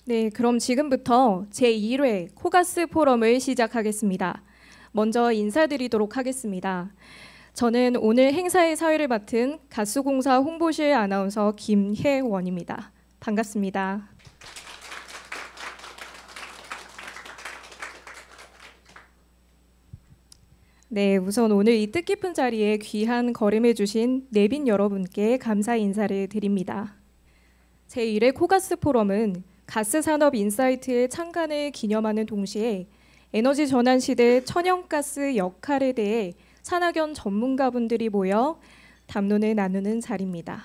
네, 그럼 지금부터 제1회 코가스 포럼을 시작하겠습니다. 먼저 인사드리도록 하겠습니다. 저는 오늘 행사의 사회를 맡은 가스공사 홍보실 아나운서 김혜원입니다. 반갑습니다. 네, 우선 오늘 이 뜻깊은 자리에 귀한 걸음해 주신 내빈 여러분께 감사 인사를 드립니다. 제1회 코가스 포럼은 가스 산업 인사이트의 창간을 기념하는 동시에 에너지 전환 시대 천연가스 역할에 대해 산학연 전문가분들이 모여 담론을 나누는 자리입니다.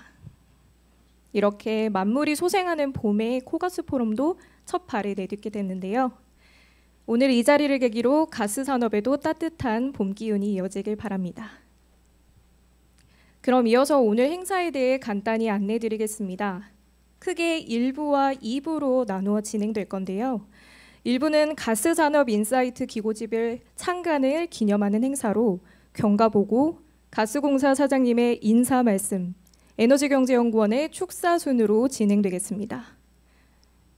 이렇게 만물이 소생하는 봄의 코가스 포럼도 첫 발을 내딛게 됐는데요. 오늘 이 자리를 계기로 가스 산업에도 따뜻한 봄 기운이 이어지길 바랍니다. 그럼 이어서 오늘 행사에 대해 간단히 안내 드리겠습니다. 크게 1부와 2부로 나누어 진행될 건데요. 1부는 가스산업 인사이트 기고지별 창간을 기념하는 행사로 경과보고, 가스공사 사장님의 인사 말씀, 에너지경제연구원의 축사 순으로 진행되겠습니다.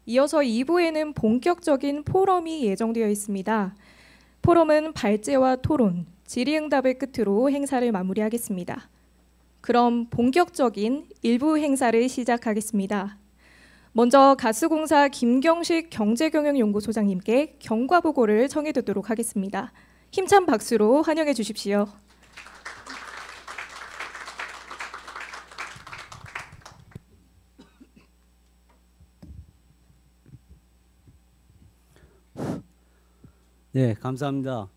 이어서 2부에는 본격적인 포럼이 예정되어 있습니다. 포럼은 발제와 토론, 질의응답을 끝으로 행사를 마무리하겠습니다. 그럼 본격적인 1부 행사를 시작하겠습니다. 먼저 가스공사 김경식 경제경영연구소장님께 경과보고를 청해 듣도록 하겠습니다. 힘찬 박수로 환영해 주십시오. 네, 감사합니다.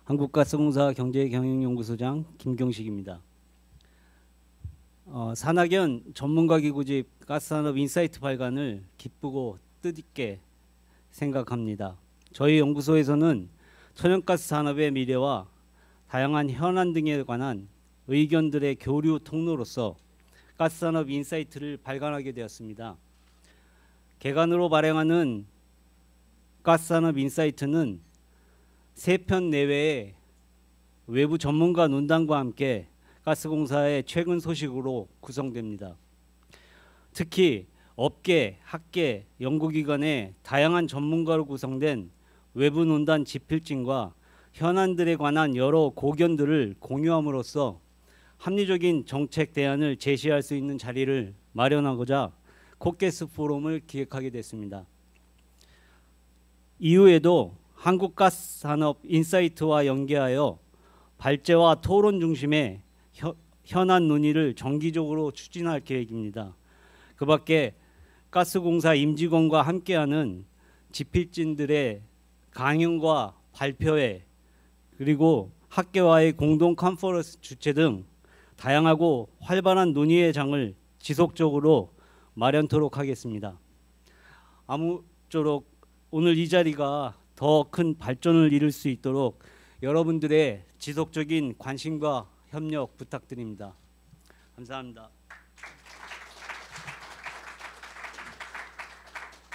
한국가스공사 경제경영연구소장 김경식입니다. 산학연 전문가기구집 가스산업 인사이트 발간을 기쁘고 뜻있게 생각합니다. 저희 연구소에서는 천연가스 산업의 미래와 다양한 현안 등에 관한 의견들의 교류 통로로서 가스산업 인사이트를 발간하게 되었습니다. 개간으로 발행하는 가스산업 인사이트는 3편 내외의 외부 전문가 논단과 함께 가스공사의 최근 소식으로 구성됩니다. 특히 업계, 학계, 연구기관의 다양한 전문가로 구성된 외부 논단 집필진과 현안들에 관한 여러 고견들을 공유함으로써 합리적인 정책 대안을 제시할 수 있는 자리를 마련하고자 코가스 포럼을 기획하게 됐습니다. 이후에도 한국가스산업 인사이트와 연계하여 발제와 토론 중심의 현안 논의를 정기적으로 추진할 계획입니다. 그 밖에 가스공사 임직원과 함께하는 집필진들의 강연과 발표회, 그리고 학계와의 공동 컨퍼런스 주최 등 다양하고 활발한 논의의 장을 지속적으로 마련토록 하겠습니다. 아무쪼록 오늘 이 자리가 더 큰 발전을 이룰 수 있도록 여러분들의 지속적인 관심과 협력 부탁드립니다. 감사합니다.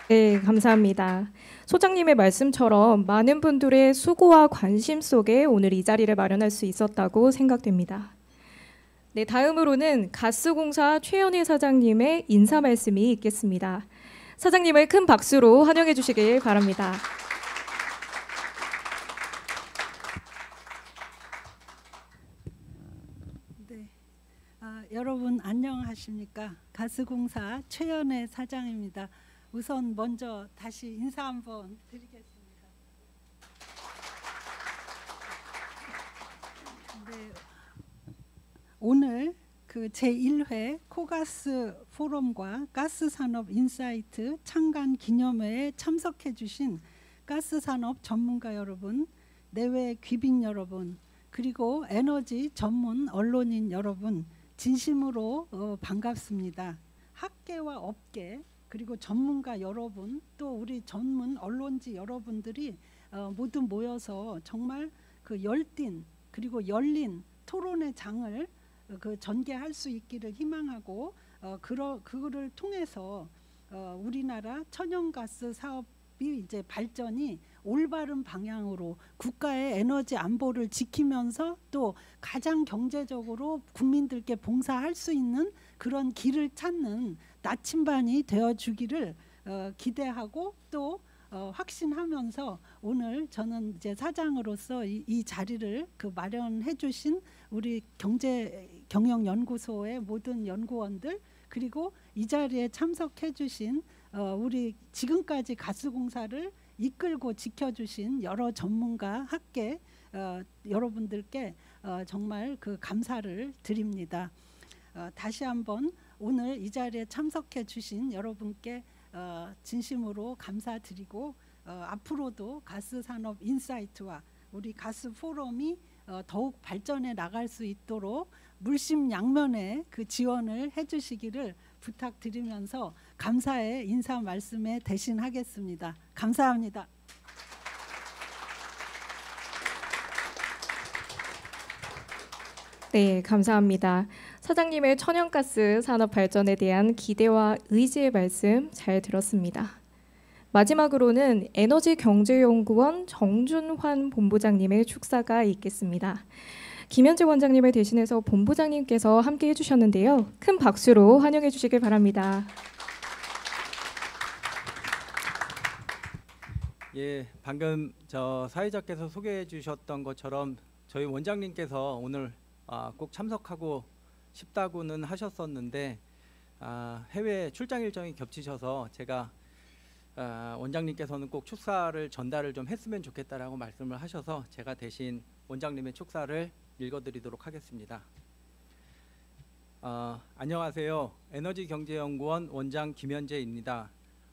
네, 감사합니다. 소장님의 말씀처럼 많은 분들의 수고와 관심 속에 오늘 이 자리를 마련할 수 있었다고 생각됩니다. 네, 다음으로는 가스공사 최연희 사장님의 인사 말씀이 있겠습니다. 사장님을 큰 박수로 환영해 주시길 바랍니다. 여러분 안녕하십니까? 가스공사 최연혜 사장입니다. 우선 먼저 다시 인사 한번 드리겠습니다. 네, 오늘 그 제1회 코가스 포럼과 가스산업 인사이트 창간 기념회에 참석해 주신 가스산업 전문가 여러분, 내외 귀빈 여러분, 그리고 에너지 전문 언론인 여러분, 진심으로 반갑습니다. 학계와 업계 그리고 전문가 여러분, 또 우리 전문 언론지 여러분들이 모두 모여서 정말 그 열띤 그리고 열린 토론의 장을 전개할 수 있기를 희망하고, 그거를 통해서 우리나라 천연가스 사업이 이제 발전이 올바른 방향으로 국가의 에너지 안보를 지키면서 또 가장 경제적으로 국민들께 봉사할 수 있는 그런 길을 찾는 나침반이 되어주기를 기대하고 또 확신하면서 오늘 저는 이제 사장으로서 이 자리를 마련해 주신 우리 경영연구소의 모든 연구원들, 그리고 이 자리에 참석해 주신 우리 지금까지 가스공사를 이끌고 지켜주신 여러 전문가 학계 여러분들께 정말 감사를 드립니다. 다시 한번 오늘 이 자리에 참석해 주신 여러분께 진심으로 감사드리고 앞으로도 가스산업 인사이트와 우리 가스 포럼이 더욱 발전해 나갈 수 있도록 물심양면의 지원을 해주시기를 부탁드리면서 감사의 인사 말씀에 대신하겠습니다. 감사합니다. 네, 감사합니다. 사장님의 천연가스 산업 발전에 대한 기대와 의지의 말씀 잘 들었습니다. 마지막으로는 에너지경제연구원 정준환 본부장님의 축사가 있겠습니다. 김현재 원장님을 대신해서 본부장님께서 함께 해주셨는데요. 큰 박수로 환영해 주시길 바랍니다. 예, 방금 사회자께서 소개해 주셨던 것처럼 저희 원장님께서 오늘 꼭 참석하고 싶다고는 하셨었는데 해외 출장 일정이 겹치셔서 제가 원장님께서는 꼭 축사를 전달을 좀 했으면 좋겠다라고 말씀을 하셔서 제가 대신 원장님의 축사를 읽어드리도록 하겠습니다. 안녕하세요. 에너지경제연구원 원장 김현재입니다.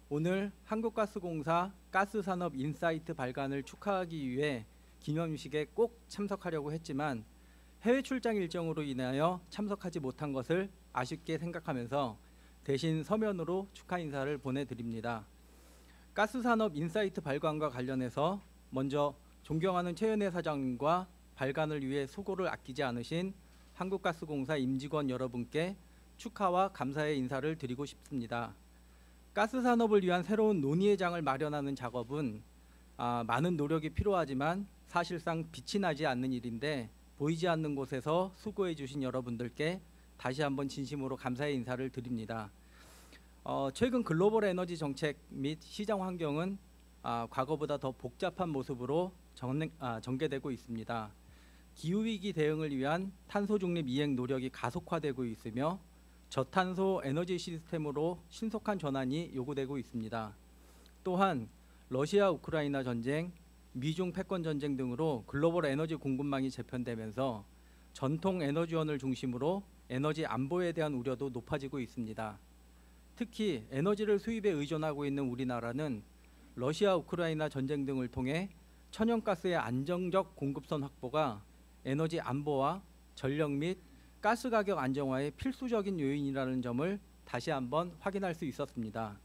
오늘 한국가스공사 가스산업 인사이트 발간을 축하하기 위해 기념식에 꼭 참석하려고 했지만 해외 출장 일정으로 인하여 참석하지 못한 것을 아쉽게 생각하면서 대신 서면으로 축하 인사를 보내드립니다. 가스산업 인사이트 발간과 관련해서 먼저 존경하는 최은혜 사장님과 발간을 위해 수고를 아끼지 않으신 한국가스공사 임직원 여러분께 축하와 감사의 인사를 드리고 싶습니다. 가스산업을 위한 새로운 논의의 장을 마련하는 작업은 많은 노력이 필요하지만 사실상 빛이 나지 않는 일인데 보이지 않는 곳에서 수고해 주신 여러분들께 다시 한번 진심으로 감사의 인사를 드립니다. 최근 글로벌 에너지 정책 및 시장 환경은 과거보다 더 복잡한 모습으로 전개되고 있습니다. 기후위기 대응을 위한 탄소 중립 이행 노력이 가속화되고 있으며 저탄소 에너지 시스템으로 신속한 전환이 요구되고 있습니다. 또한 러시아 우크라이나 전쟁, 미중 패권 전쟁 등으로 글로벌 에너지 공급망이 재편되면서 전통 에너지원을 중심으로 에너지 안보에 대한 우려도 높아지고 있습니다. 특히 에너지를 수입에 의존하고 있는 우리나라는 러시아 우크라이나 전쟁 등을 통해 천연가스의 안정적 공급선 확보가 에너지 안보와 전력 및 가스 가격 안정화의 필수적인 요인이라는 점을 다시 한번 확인할 수 있었습니다.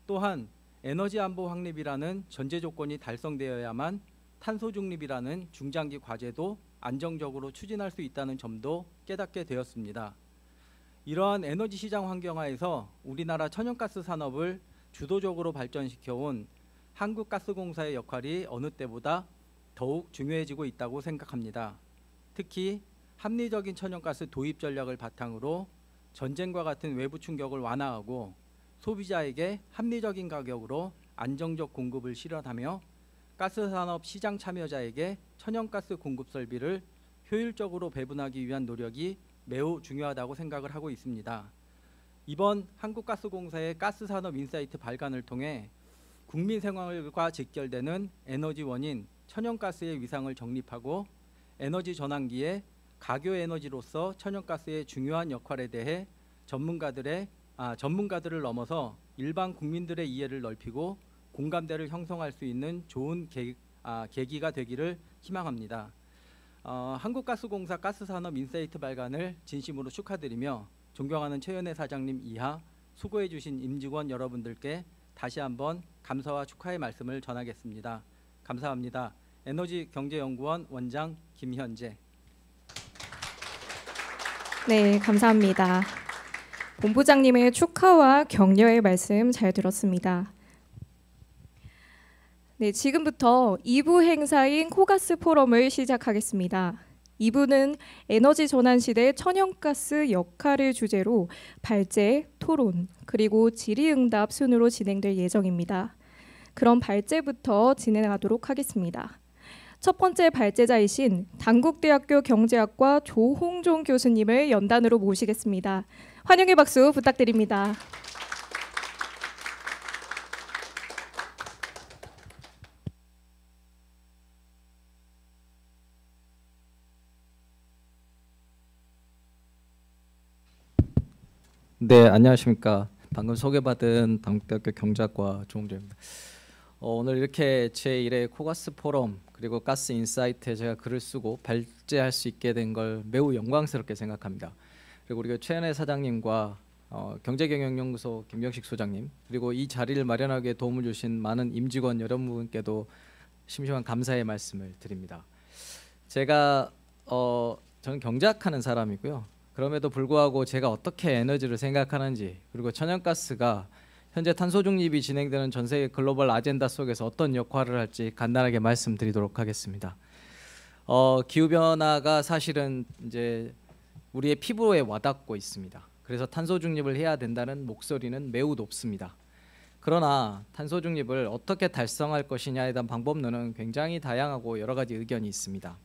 또한 에너지 안보 확립이라는 전제 조건이 달성되어야만 탄소 중립이라는 중장기 과제도 안정적으로 추진할 수 있다는 점도 깨닫게 되었습니다. 이러한 에너지 시장 환경하에서 우리나라 천연가스 산업을 주도적으로 발전시켜온 한국가스공사의 역할이 어느 때보다 더욱 중요해지고 있다고 생각합니다. 특히 합리적인 천연가스 도입 전략을 바탕으로 전쟁과 같은 외부 충격을 완화하고 소비자에게 합리적인 가격으로 안정적 공급을 실현하며 가스산업 시장 참여자에게 천연가스 공급 설비를 효율적으로 배분하기 위한 노력이 매우 중요하다고 생각을 하고 있습니다. 이번 한국가스공사의 가스산업 인사이트 발간을 통해 국민 생활과 직결되는 에너지 원인 천연가스의 위상을 정립하고 에너지 전환기에 가교 에너지로서 천연가스의 중요한 역할에 대해 전문가들을 넘어서 일반 국민들의 이해를 넓히고 공감대를 형성할 수 있는 좋은 계기가 되기를 희망합니다. 한국가스공사 가스산업 인사이트 발간을 진심으로 축하드리며 존경하는 최은혜 사장님 이하 수고해 주신 임직원 여러분들께 다시 한번 감사와 축하의 말씀을 전하겠습니다. 감사합니다. 에너지경제연구원 원장 김현재. 네, 감사합니다. 본부장님의 축하와 격려의 말씀 잘 들었습니다. 네, 지금부터 2부 행사인 코가스 포럼을 시작하겠습니다. 2부는 에너지 전환 시대 천연가스 역할을 주제로 발제, 토론, 그리고 질의응답 순으로 진행될 예정입니다. 그럼 발제부터 진행하도록 하겠습니다. 첫 번째 발제자이신 단국대학교 경제학과 조홍종 교수님을 연단으로 모시겠습니다. 환영의 박수 부탁드립니다. 네, 안녕하십니까. 방금 소개받은 단국대학교 경제학과 조홍종입니다. 오늘 이렇게 제1회 코가스 포럼 그리고 가스 인사이트에 제가 글을 쓰고 발제할 수 있게 된 걸 매우 영광스럽게 생각합니다. 그리고 우리 최은혜 사장님과 경제경영연구소 김경식 소장님, 그리고 이 자리를 마련하기에 도움을 주신 많은 임직원 여러분께도 심심한 감사의 말씀을 드립니다. 제가 저는 경제학하는 사람이고요. 그럼에도 불구하고 제가 어떻게 에너지를 생각하는지, 그리고 천연가스가 현재 탄소 중립이 진행되는 전 세계 글로벌 아젠다 속에서 어떤 역할을 할지 간단하게 말씀드리도록 하겠습니다. 기후 변화가 사실은 이제 우리의 피부에 와닿고 있습니다. 그래서 탄소 중립을 해야 된다는 목소리는 매우 높습니다. 그러나 탄소 중립을 어떻게 달성할 것이냐에 대한 방법론은 굉장히 다양하고 여러 가지 의견이 있습니다.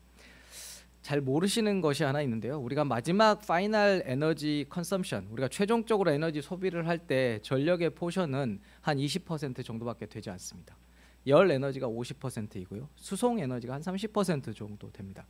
잘 모르시는 것이 하나 있는데요. 우리가 마지막 파이널 에너지 컨섬션, 우리가 최종적으로 에너지 소비를 할 때 전력의 포션은 한 20% 정도밖에 되지 않습니다. 열 에너지가 50%이고요. 수송 에너지가 한 30% 정도 됩니다.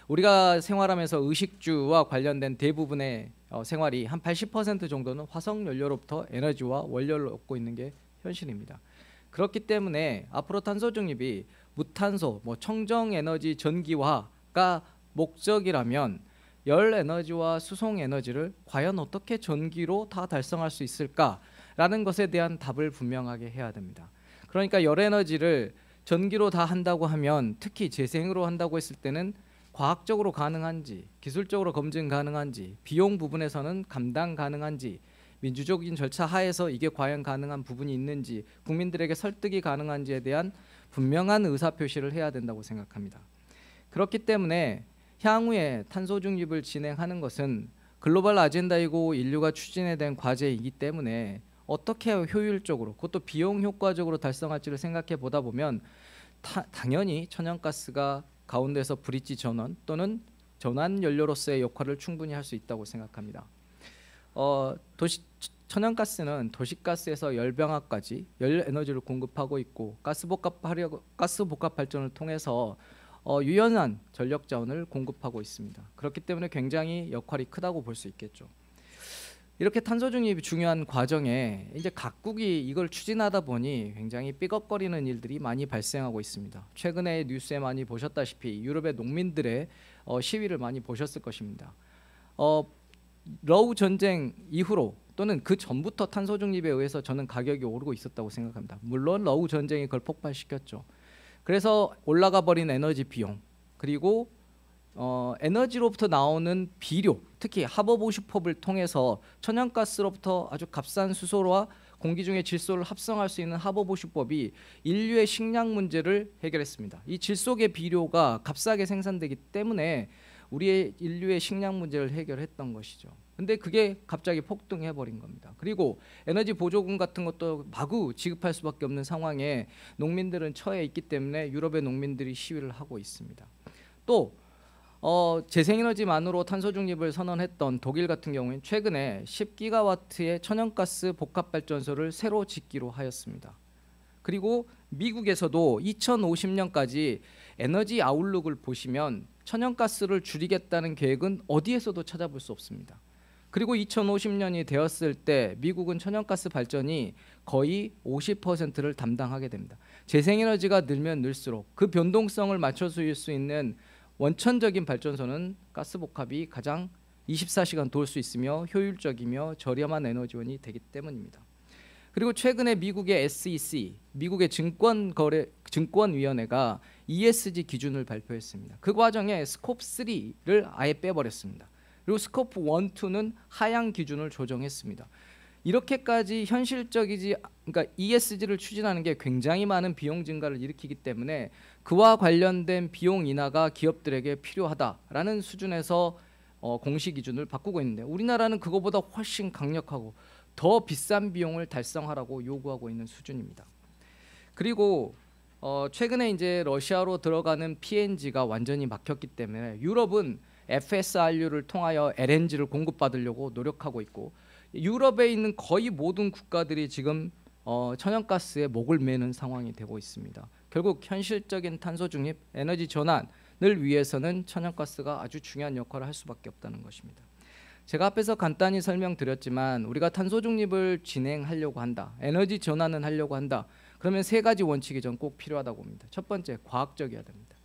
우리가 생활하면서 의식주와 관련된 대부분의 생활이 한 80% 정도는 화석 연료로부터 에너지와 원료를 얻고 있는 게 현실입니다. 그렇기 때문에 앞으로 탄소 중립이 무탄소, 청정 에너지 전기화가 목적이라면 열 에너지와 수송 에너지를 과연 어떻게 전기로 다 달성할 수 있을까라는 것에 대한 답을 분명하게 해야 됩니다. 그러니까 열 에너지를 전기로 다 한다고 하면, 특히 재생으로 한다고 했을 때는 과학적으로 가능한지, 기술적으로 검증 가능한지, 비용 부분에서는 감당 가능한지, 민주적인 절차 하에서 이게 과연 가능한 부분이 있는지, 국민들에게 설득이 가능한지에 대한 분명한 의사표시를 해야 된다고 생각합니다. 그렇기 때문에 향후에 탄소 중립을 진행하는 것은 글로벌 아젠다이고 인류가 추진해야 된 과제이기 때문에 어떻게 효율적으로, 그것도 비용 효과적으로 달성할지를 생각해 보다 보면 당연히 천연가스가 가운데서 브릿지 전원 또는 전환 연료로서의 역할을 충분히 할 수 있다고 생각합니다. 천연가스는 도시가스에서 열병합까지 열 에너지를 공급하고 있고, 가스복합 발전을 통해서 유연한 전력 자원을 공급하고 있습니다. 그렇기 때문에 굉장히 역할이 크다고 볼 수 있겠죠. 이렇게 탄소 중립이 중요한 과정에 이제 각국이 이걸 추진하다 보니 굉장히 삐걱거리는 일들이 많이 발생하고 있습니다. 최근에 뉴스에 많이 보셨다시피 유럽의 농민들의 시위를 많이 보셨을 것입니다. 러우 전쟁 이후로 또는 그 전부터 탄소 중립에 의해서 저는 가격이 오르고 있었다고 생각합니다. 물론 러우 전쟁이 그걸 폭발시켰죠. 그래서 올라가 버린 에너지 비용, 그리고 에너지로부터 나오는 비료, 특히 하버보슈법을 통해서 천연가스로부터 아주 값싼 수소와 공기 중의 질소를 합성할 수 있는 하버보슈법이 인류의 식량 문제를 해결했습니다. 이 질소계 비료가 값싸게 생산되기 때문에 우리의 인류의 식량 문제를 해결했던 것이죠. 근데 그게 갑자기 폭등해 버린 겁니다. 그리고 에너지 보조금 같은 것도 마구 지급할 수밖에 없는 상황에 농민들은 처해 있기 때문에 유럽의 농민들이 시위를 하고 있습니다. 또 재생에너지만으로 탄소 중립을 선언했던 독일 같은 경우에는 최근에 10기가와트의 천연가스 복합발전소를 새로 짓기로 하였습니다. 그리고 미국에서도 2050년까지 에너지 아웃룩을 보시면 천연가스를 줄이겠다는 계획은 어디에서도 찾아볼 수 없습니다. 그리고 2050년이 되었을 때 미국은 천연가스 발전이 거의 50%를 담당하게 됩니다. 재생에너지가 늘면 늘수록 그 변동성을 맞춰 줄 수 있는 원천적인 발전소는 가스복합이 가장 24시간 돌 수 있으며 효율적이며 저렴한 에너지원이 되기 때문입니다. 그리고 최근에 미국의 SEC, 미국의 증권위원회가 ESG 기준을 발표했습니다. 그 과정에 스코프 3를 아예 빼버렸습니다. 그리고 스코프 1, 2는 하향 기준을 조정했습니다. 이렇게까지 현실적이지, 그러니까 ESG를 추진하는 게 굉장히 많은 비용 증가를 일으키기 때문에 그와 관련된 비용 인하가 기업들에게 필요하다라는 수준에서 공시 기준을 바꾸고 있는데, 우리나라는 그거보다 훨씬 강력하고 더 비싼 비용을 달성하라고 요구하고 있는 수준입니다. 그리고 최근에 이제 러시아로 들어가는 PNG가 완전히 막혔기 때문에 유럽은 FSRU를 통하여 LNG를 공급받으려고 노력하고 있고, 유럽에 있는 거의 모든 국가들이 지금 천연가스에 목을 매는 상황이 되고 있습니다. 결국 현실적인 탄소 중립, 에너지 전환을 위해서는 천연가스가 아주 중요한 역할을 할 수밖에 없다는 것입니다. 제가 앞에서 간단히 설명드렸지만 우리가 탄소 중립을 진행하려고 한다, 에너지 전환을 하려고 한다, 그러면 세 가지 원칙이 전 꼭 필요하다고 봅니다. 첫 번째, 과학적이어야 됩니다.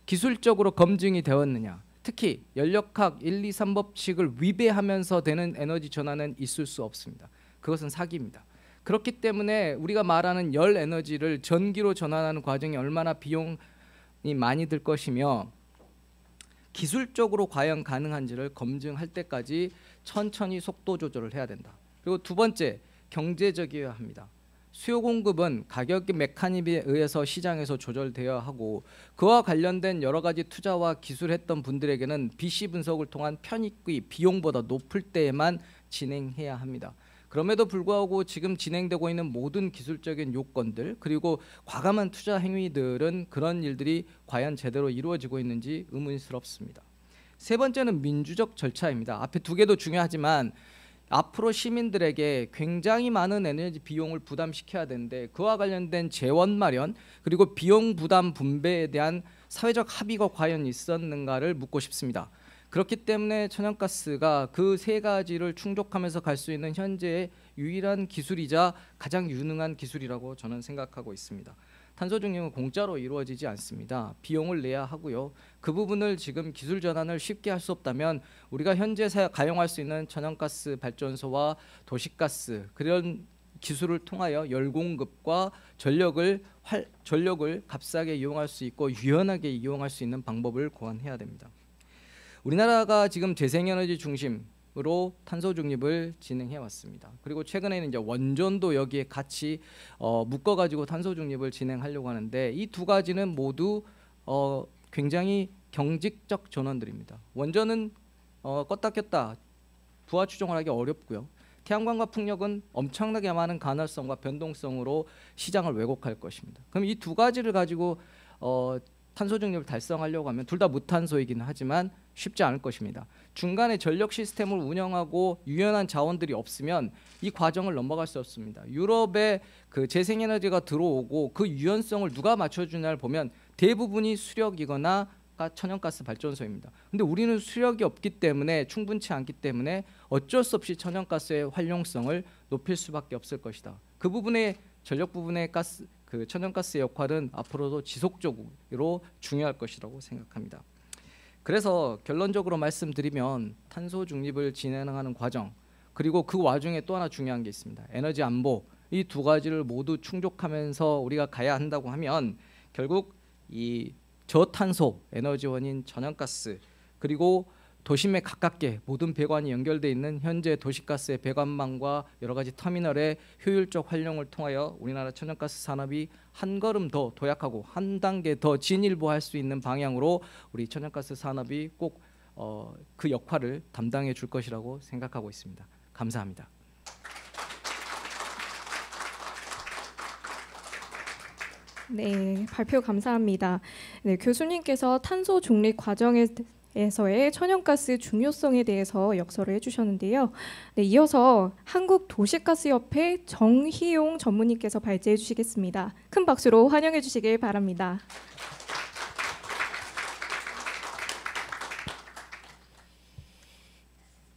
기술적으로 검증이 되었느냐, 특히 연력학 1, 2, 3법칙을 위배하면서 되는 에너지 전환은 있을 수 없습니다. 그것은 사기입니다. 그렇기 때문에 우리가 말하는 열 에너지를 전기로 전환하는 과정이 얼마나 비용이 많이 들 것이며 기술적으로 과연 가능한지를 검증할 때까지 천천히 속도 조절을 해야 된다. 그리고 두 번째, 경제적이어야 합니다. 수요 공급은 가격 메커니즘에 의해서 시장에서 조절되어야 하고, 그와 관련된 여러 가지 투자와 기술했던 분들에게는 BC 분석을 통한 편익이 비용보다 높을 때에만 진행해야 합니다. 그럼에도 불구하고 지금 진행되고 있는 모든 기술적인 요건들, 그리고 과감한 투자 행위들은 그런 일들이 과연 제대로 이루어지고 있는지 의문스럽습니다. 세 번째는 민주적 절차입니다. 앞에 두 개도 중요하지만 앞으로 시민들에게 굉장히 많은 에너지 비용을 부담시켜야 되는데, 그와 관련된 재원 마련 그리고 비용 부담 분배에 대한 사회적 합의가 과연 있었는가를 묻고 싶습니다. 그렇기 때문에 천연가스가 그 세 가지를 충족하면서 갈 수 있는 현재의 유일한 기술이자 가장 유능한 기술이라고 저는 생각하고 있습니다. 탄소 중립은 공짜로 이루어지지 않습니다. 비용을 내야 하고요. 그 부분을 지금 기술 전환을 쉽게 할 수 없다면 우리가 현재 가용할 수 있는 천연가스 발전소와 도시가스 그런 기술을 통하여 열 공급과 전력을 값싸게 이용할 수 있고 유연하게 이용할 수 있는 방법을 고안해야 됩니다. 우리나라가 지금 재생에너지 중심으로 탄소 중립을 진행해 왔습니다. 그리고 최근에는 이제 원전도 여기에 같이 묶어가지고 탄소 중립을 진행하려고 하는데, 이 두 가지는 모두 굉장히 경직적 전원들입니다. 원전은 껐다 켰다 부하 추정을 하기 어렵고요. 태양광과 풍력은 엄청나게 많은 가능성과 변동성으로 시장을 왜곡할 것입니다. 그럼 이 두 가지를 가지고 탄소 중립을 달성하려고 하면 둘 다 무탄소이긴 하지만 쉽지 않을 것입니다. 중간에 전력 시스템을 운영하고 유연한 자원들이 없으면 이 과정을 넘어갈 수 없습니다. 유럽에 그 재생에너지가 들어오고 그 유연성을 누가 맞춰주냐를 보면 대부분이 수력이거나 천연가스 발전소입니다. 근데 우리는 수력이 없기 때문에, 충분치 않기 때문에 어쩔 수 없이 천연가스의 활용성을 높일 수밖에 없을 것이다. 그 부분에 전력 부분의 천연가스의 역할은 앞으로도 지속적으로 중요할 것이라고 생각합니다. 그래서 결론적으로 말씀드리면 탄소 중립을 진행하는 과정, 그리고 그 와중에 또 하나 중요한 게 있습니다. 에너지 안보, 이 두 가지를 모두 충족하면서 우리가 가야 한다고 하면 결국 이 저탄소 에너지원인 천연가스, 그리고 도심에 가깝게 모든 배관이 연결되어 있는 현재 도시가스의 배관망과 여러 가지 터미널의 효율적 활용을 통하여 우리나라 천연가스 산업이 한 걸음 더 도약하고 한 단계 더 진일보할 수 있는 방향으로 우리 천연가스 산업이 꼭 그 역할을 담당해 줄 것이라고 생각하고 있습니다. 감사합니다. 네, 발표 감사합니다. 네, 교수님께서 탄소 중립 과정에서의 천연가스 중요성에 대해서 역설을 해주셨는데요. 네, 이어서 한국도시가스협회 정희용 전무님께서 발제해 주시겠습니다. 큰 박수로 환영해 주시길 바랍니다.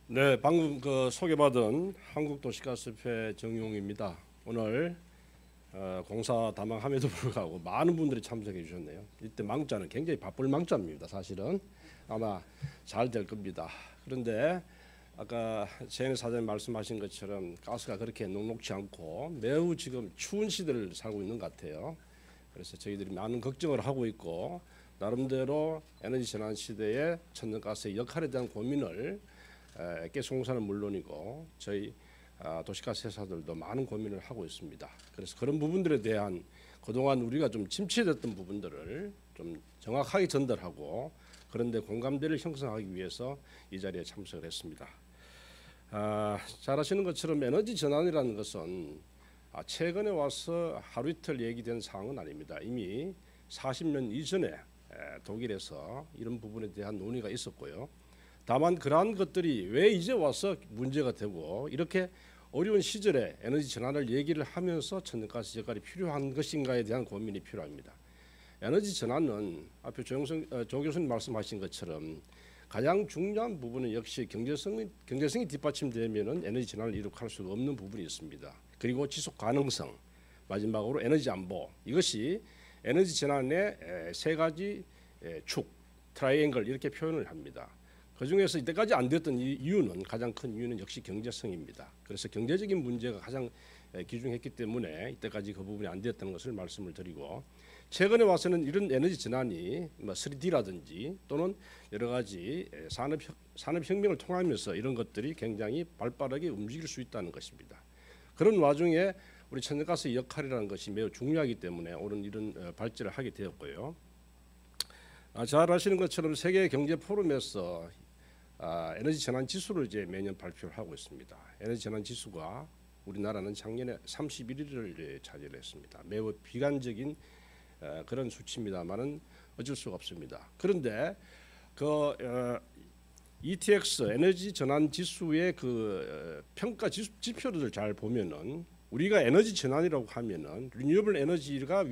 네, 방금 소개받은 한국도시가스협회 정용입니다. 오늘 공사 담당함에도 불구하고 많은 분들이 참석해 주셨네요. 이때 망자는 굉장히 바쁠 망자입니다. 사실은 아마 잘 될 겁니다. 그런데 아까 최현희 사장님 말씀하신 것처럼 가스가 그렇게 녹록지 않고 매우 지금 추운 시대를 살고 있는 것 같아요. 그래서 저희들이 많은 걱정을 하고 있고, 나름대로 에너지 전환 시대에 천연가스의 역할에 대한 고민을 깨송사는 물론이고 저희 도시가스 회사들도 많은 고민을 하고 있습니다. 그래서 그런 부분들에 대한 그동안 우리가 좀 침체됐던 부분들을 좀 정확하게 전달하고, 그런데 공감대를 형성하기 위해서 이 자리에 참석을 했습니다. 잘 아시는 것처럼 에너지 전환이라는 것은 최근에 와서 하루 이틀 얘기된 사항은 아닙니다. 이미 40년 이전에 독일에서 이런 부분에 대한 논의가 있었고요. 다만 그러한 것들이 왜 이제 와서 문제가 되고 이렇게 어려운 시절에 에너지 전환을 얘기를 하면서 천연가스 역할이 필요한 것인가에 대한 고민이 필요합니다. 에너지 전환은 앞에 조 교수님 말씀하신 것처럼 가장 중요한 부분은 역시 경제성이 뒷받침되면은 에너지 전환을 이룩할 수 없는 부분이 있습니다. 그리고 지속 가능성, 마지막으로 에너지 안보, 이것이 에너지 전환의 세 가지 축, 트라이앵글 이렇게 표현을 합니다. 그 중에서 이때까지 안 됐던 이유는 가장 큰 이유는 역시 경제성입니다. 그래서 경제적인 문제가 가장 기중했기 때문에 이때까지 그 부분이 안 됐다는 것을 말씀을 드리고, 최근에 와서는 이런 에너지 전환이 3D라든지 또는 여러 가지 산업혁명을 통하면서 이런 것들이 굉장히 발빠르게 움직일 수 있다는 것입니다. 그런 와중에 우리 천연가스의 역할이라는 것이 매우 중요하기 때문에 오늘 이런 발제를 하게 되었고요. 잘 아시는 것처럼 세계 경제 포럼에서 에너지 전환 지수를 이제 매년 발표를 하고 있습니다. 에너지 전환 지수가 우리나라는 작년에 31위를 차지했습니다. 매우 비관적인 그런 수치입니다만은 어쩔 수가 없습니다. 그런데 그 ETX 에너지 전환 지수의 그 평가 지표를 잘 보면은 우리가 에너지 전환이라고 하면은 리뉴어블 에너지가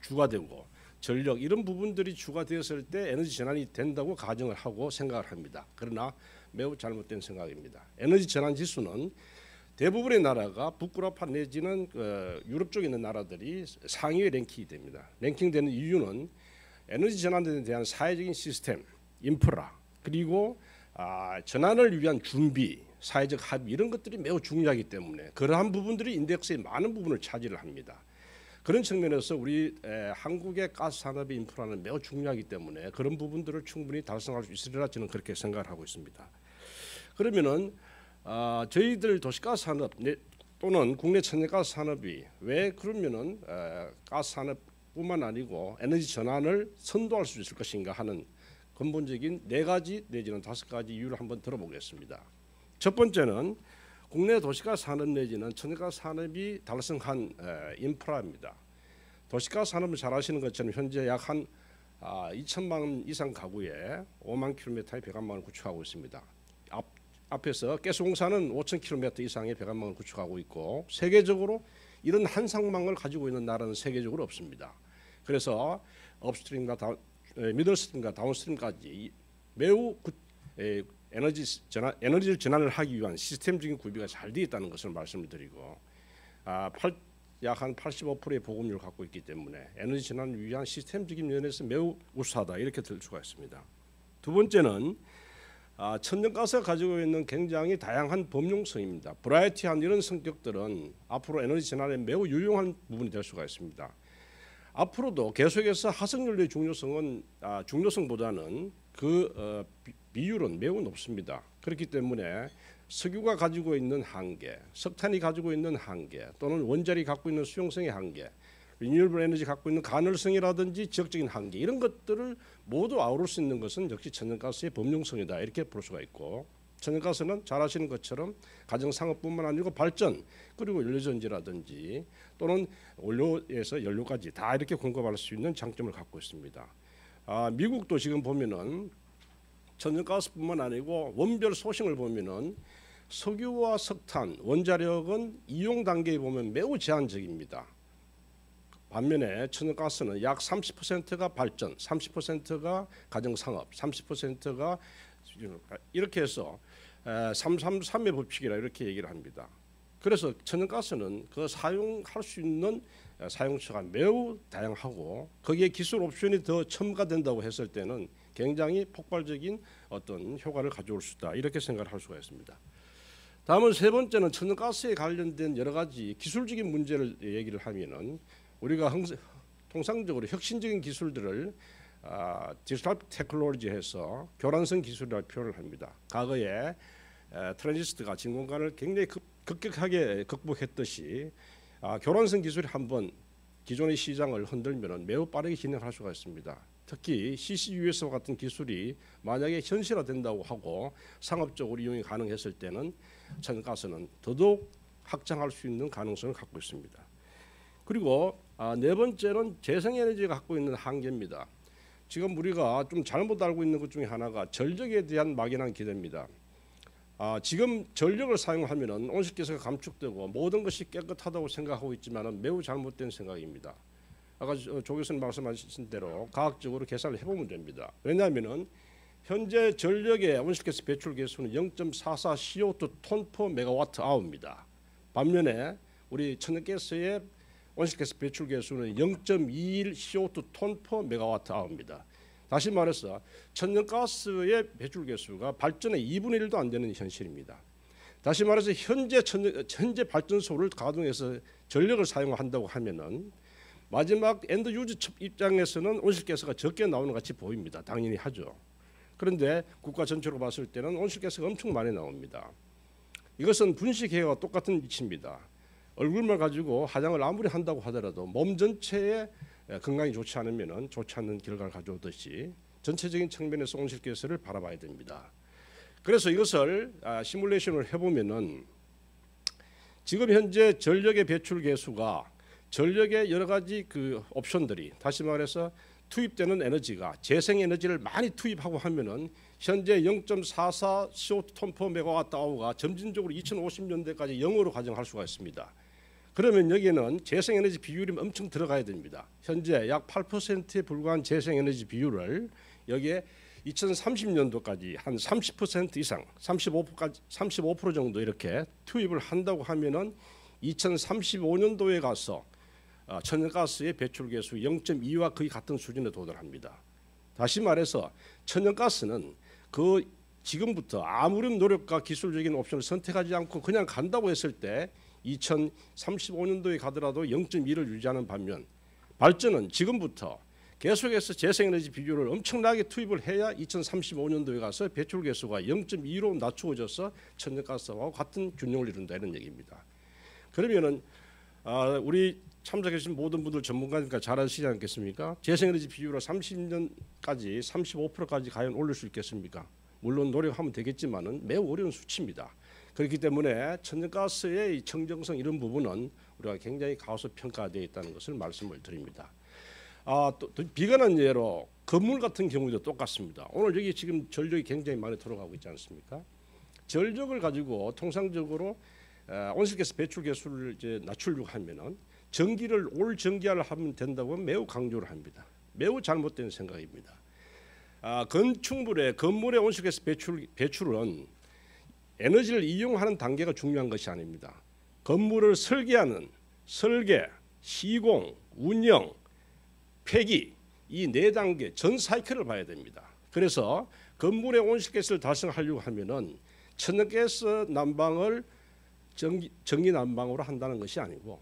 주가 되고 전력 이런 부분들이 주가 되었을 때 에너지 전환이 된다고 가정을 하고 생각을 합니다. 그러나 매우 잘못된 생각입니다. 에너지 전환 지수는 대부분의 나라가 북유럽파 내지는 유럽 쪽에 있는 나라들이 상위에 랭킹이 됩니다. 랭킹되는 이유는 에너지 전환에 대한 사회적인 시스템, 인프라, 그리고 전환을 위한 준비, 사회적 합의 이런 것들이 매우 중요하기 때문에 그러한 부분들이 인덱스의 많은 부분을 차지를 합니다. 그런 측면에서 우리 한국의 가스 산업의 인프라는 매우 중요하기 때문에 그런 부분들을 충분히 달성할 수 있으리라 저는 그렇게 생각을 하고 있습니다. 그러면은 저희들 도시가스 산업 또는 국내 천연가스 산업이 왜 그러면은 가스 산업뿐만 아니고 에너지 전환을 선도할 수 있을 것인가 하는 근본적인 4가지 내지는 5가지 이유를 한번 들어보겠습니다. 첫 번째는 국내 도시가스 산업 내지는 천연가스 산업이 달성한 인프라입니다. 도시가스 산업을 잘 아시는 것처럼 현재 약 한 2천만 이상 가구에 5만 킬로미터의 배관망을 구축하고 있습니다. 앞에서 가스공사는 5천 킬로미터 이상의 배관망을 구축하고 있고 세계적으로 이런 한 상망을 가지고 있는 나라는 세계적으로 없습니다. 그래서 업스트림과 미들스트림과 다운스트림까지 매우 에너지를 전환을 하기 위한 시스템적인 구비가 잘 되어 있다는 것을 말씀을 드리고 약 한 85%의 보급률을 갖고 있기 때문에 에너지 전환을 위한 시스템적인 면에서 매우 우수하다 이렇게 들 수가 있습니다. 두 번째는 천연가스가 가지고 있는 굉장히 다양한 범용성입니다. 브라이어티한 이런 성격들은 앞으로 에너지 전환에 매우 유용한 부분이 될 수가 있습니다. 앞으로도 계속해서 화석연료의 중요성보다는 그 비율은 매우 높습니다. 그렇기 때문에 석유가 가지고 있는 한계, 석탄이 가지고 있는 한계, 또는 원자력이 갖고 있는 수용성의 한계, 리뉴얼블 에너지 갖고 있는 가능성이라든지 지역적인 한계 이런 것들을 모두 아우를 수 있는 것은 역시 천연가스의 범용성이다 이렇게 볼 수가 있고, 천연가스는 잘 아시는 것처럼 가정상업뿐만 아니고 발전 그리고 연료전지라든지 또는 원료에서 연료까지 다 이렇게 공급할 수 있는 장점을 갖고 있습니다. 미국도 지금 보면은 천연가스뿐만 아니고 원별 소싱을 보면은 석유와 석탄, 원자력은 이용 단계에 보면 매우 제한적입니다. 반면에 천연가스는 약 30%가 발전, 30%가 가정상업, 30%가 이렇게 해서 333의 법칙이라 이렇게 얘기를 합니다. 그래서 천연가스는 그 사용할 수 있는 사용처가 매우 다양하고 거기에 기술 옵션이 더 첨가된다고 했을 때는 굉장히 폭발적인 어떤 효과를 가져올 수 있다 이렇게 생각을 할 수가 있습니다. 다음은 세 번째는 천연가스에 관련된 여러 가지 기술적인 문제를 얘기를 하면은 우리가 통상적으로 혁신적인 기술들을 디지털 테크놀로지에서 교란성 기술이라고 표현을 합니다. 과거에 트랜지스터가 진공관을 굉장히 급격하게 극복했듯이 교란성 기술이 한번 기존의 시장을 흔들면 매우 빠르게 진행할 수가 있습니다. 특히 CCUS와 같은 기술이 만약에 현실화된다고 하고 상업적으로 이용이 가능했을 때는 천연가스는 더더욱 확장할 수 있는 가능성을 갖고 있습니다. 그리고 네 번째는 재생에너지가 갖고 있는 한계입니다. 지금 우리가 좀 잘못 알고 있는 것 중에 하나가 전력에 대한 막연한 기대입니다. 지금 전력을 사용하면은 온실가스가 감축되고 모든 것이 깨끗하다고 생각하고 있지만은 매우 잘못된 생각입니다. 아까 조 교수님 말씀하신 대로 과학적으로 계산을 해보면 됩니다. 왜냐하면은 현재 전력의 온실가스 배출 개수는 0.44 CO2 톤 per 메가와트 아워입니다. 반면에 우리 천연가스의 온실가스 배출 개수는 0.21 CO2 톤 per 메가와트 아워입니다. 다시 말해서 천연가스의 배출 개수가 발전의 2분의 1도 안 되는 현실입니다. 다시 말해서 현재 발전소를 가동해서 전력을 사용한다고 하면은 마지막 엔드 유저 입장에서는 온실가스가 적게 나오는 것 같이 보입니다. 당연히 하죠. 그런데 국가 전체로 봤을 때는 온실가스가 엄청 많이 나옵니다. 이것은 분식회와 똑같은 이치입니다. 얼굴만 가지고 화장을 아무리 한다고 하더라도 몸 전체에 건강이 좋지 않으면 좋지 않는 결과를 가져오듯이 전체적인 측면에서 온실가스를 바라봐야 됩니다. 그래서 이것을 시뮬레이션을 해보면은 지금 현재 전력의 배출 개수가 전력의 여러 가지 그 옵션들이 다시 말해서 투입되는 에너지가 재생에너지를 많이 투입하고 하면은 현재 0.44 CO2 톤 per 메가와트 아워가 점진적으로 2050년대까지 0으로 가정할 수가 있습니다. 그러면 여기에는 재생에너지 비율이 엄청 들어가야 됩니다. 현재 약 8%에 불과한 재생에너지 비율을 여기에 2030년도까지 한 30% 이상, 35% 정도 이렇게 투입을 한다고 하면은 2035년도에 가서 천연가스의 배출 개수 0.2와 거의 같은 수준에 도달합니다. 다시 말해서 천연가스는 그 지금부터 아무런 노력과 기술적인 옵션을 선택하지 않고 그냥 간다고 했을 때 2035년도에 가더라도 0.2를 유지하는 반면 발전은 지금부터 계속해서 재생에너지 비율을 엄청나게 투입을 해야 2035년도에 가서 배출 개수가 0.2로 낮추어져서 천연가스와 같은 균형을 이룬다 이런 얘기입니다. 그러면은 우리 참석해 주신 모든 분들 전문가니까 잘 아시지 않겠습니까? 재생에너지 비율을 30년까지 35%까지 과연 올릴 수 있겠습니까? 물론 노력하면 되겠지만은 매우 어려운 수치입니다. 그렇기 때문에 천연가스의 청정성 이런 부분은 우리가 굉장히 가소평가되어 있다는 것을 말씀을 드립니다. 또 비관한 예로 건물 같은 경우도 똑같습니다. 오늘 여기 지금 전력이 굉장히 많이 들어가고 있지 않습니까? 전력을 가지고 통상적으로 온실가스 배출 개수를 이제 낮추려고 하면은 전기를 올 전기화를 하면 된다고 매우 강조를 합니다. 매우 잘못된 생각입니다. 건물의 온실가스 배출은 에너지를 이용하는 단계가 중요한 것이 아닙니다. 건물을 설계하는 설계, 시공, 운영, 폐기 이 네 단계 전 사이클을 봐야 됩니다. 그래서 건물의 온실가스를 달성하려고 하면은 천연가스 난방을 전기 난방으로 한다는 것이 아니고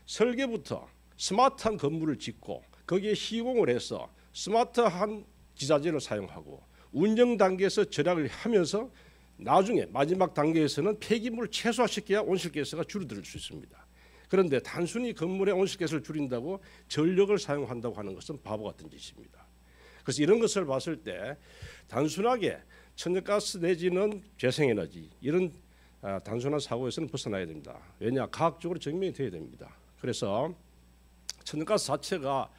설계부터 스마트한 건물을 짓고 거기에 시공을 해서 스마트한 기자재를 사용하고 운영 단계에서 절약을 하면서 나중에 마지막 단계에서는 폐기물을 최소화시켜야 온실가스가 줄어들 수 있습니다. 그런데 단순히 건물의 온실가스를 줄인다고 전력을 사용한다고 하는 것은 바보 같은 짓입니다. 그래서 이런 것을 봤을 때 단순하게 천연가스 내지는 재생에너지 이런 단순한 사고에서는 벗어나야 됩니다. 왜냐? 과학적으로 증명이 돼야 됩니다. 그래서 천연가스 자체가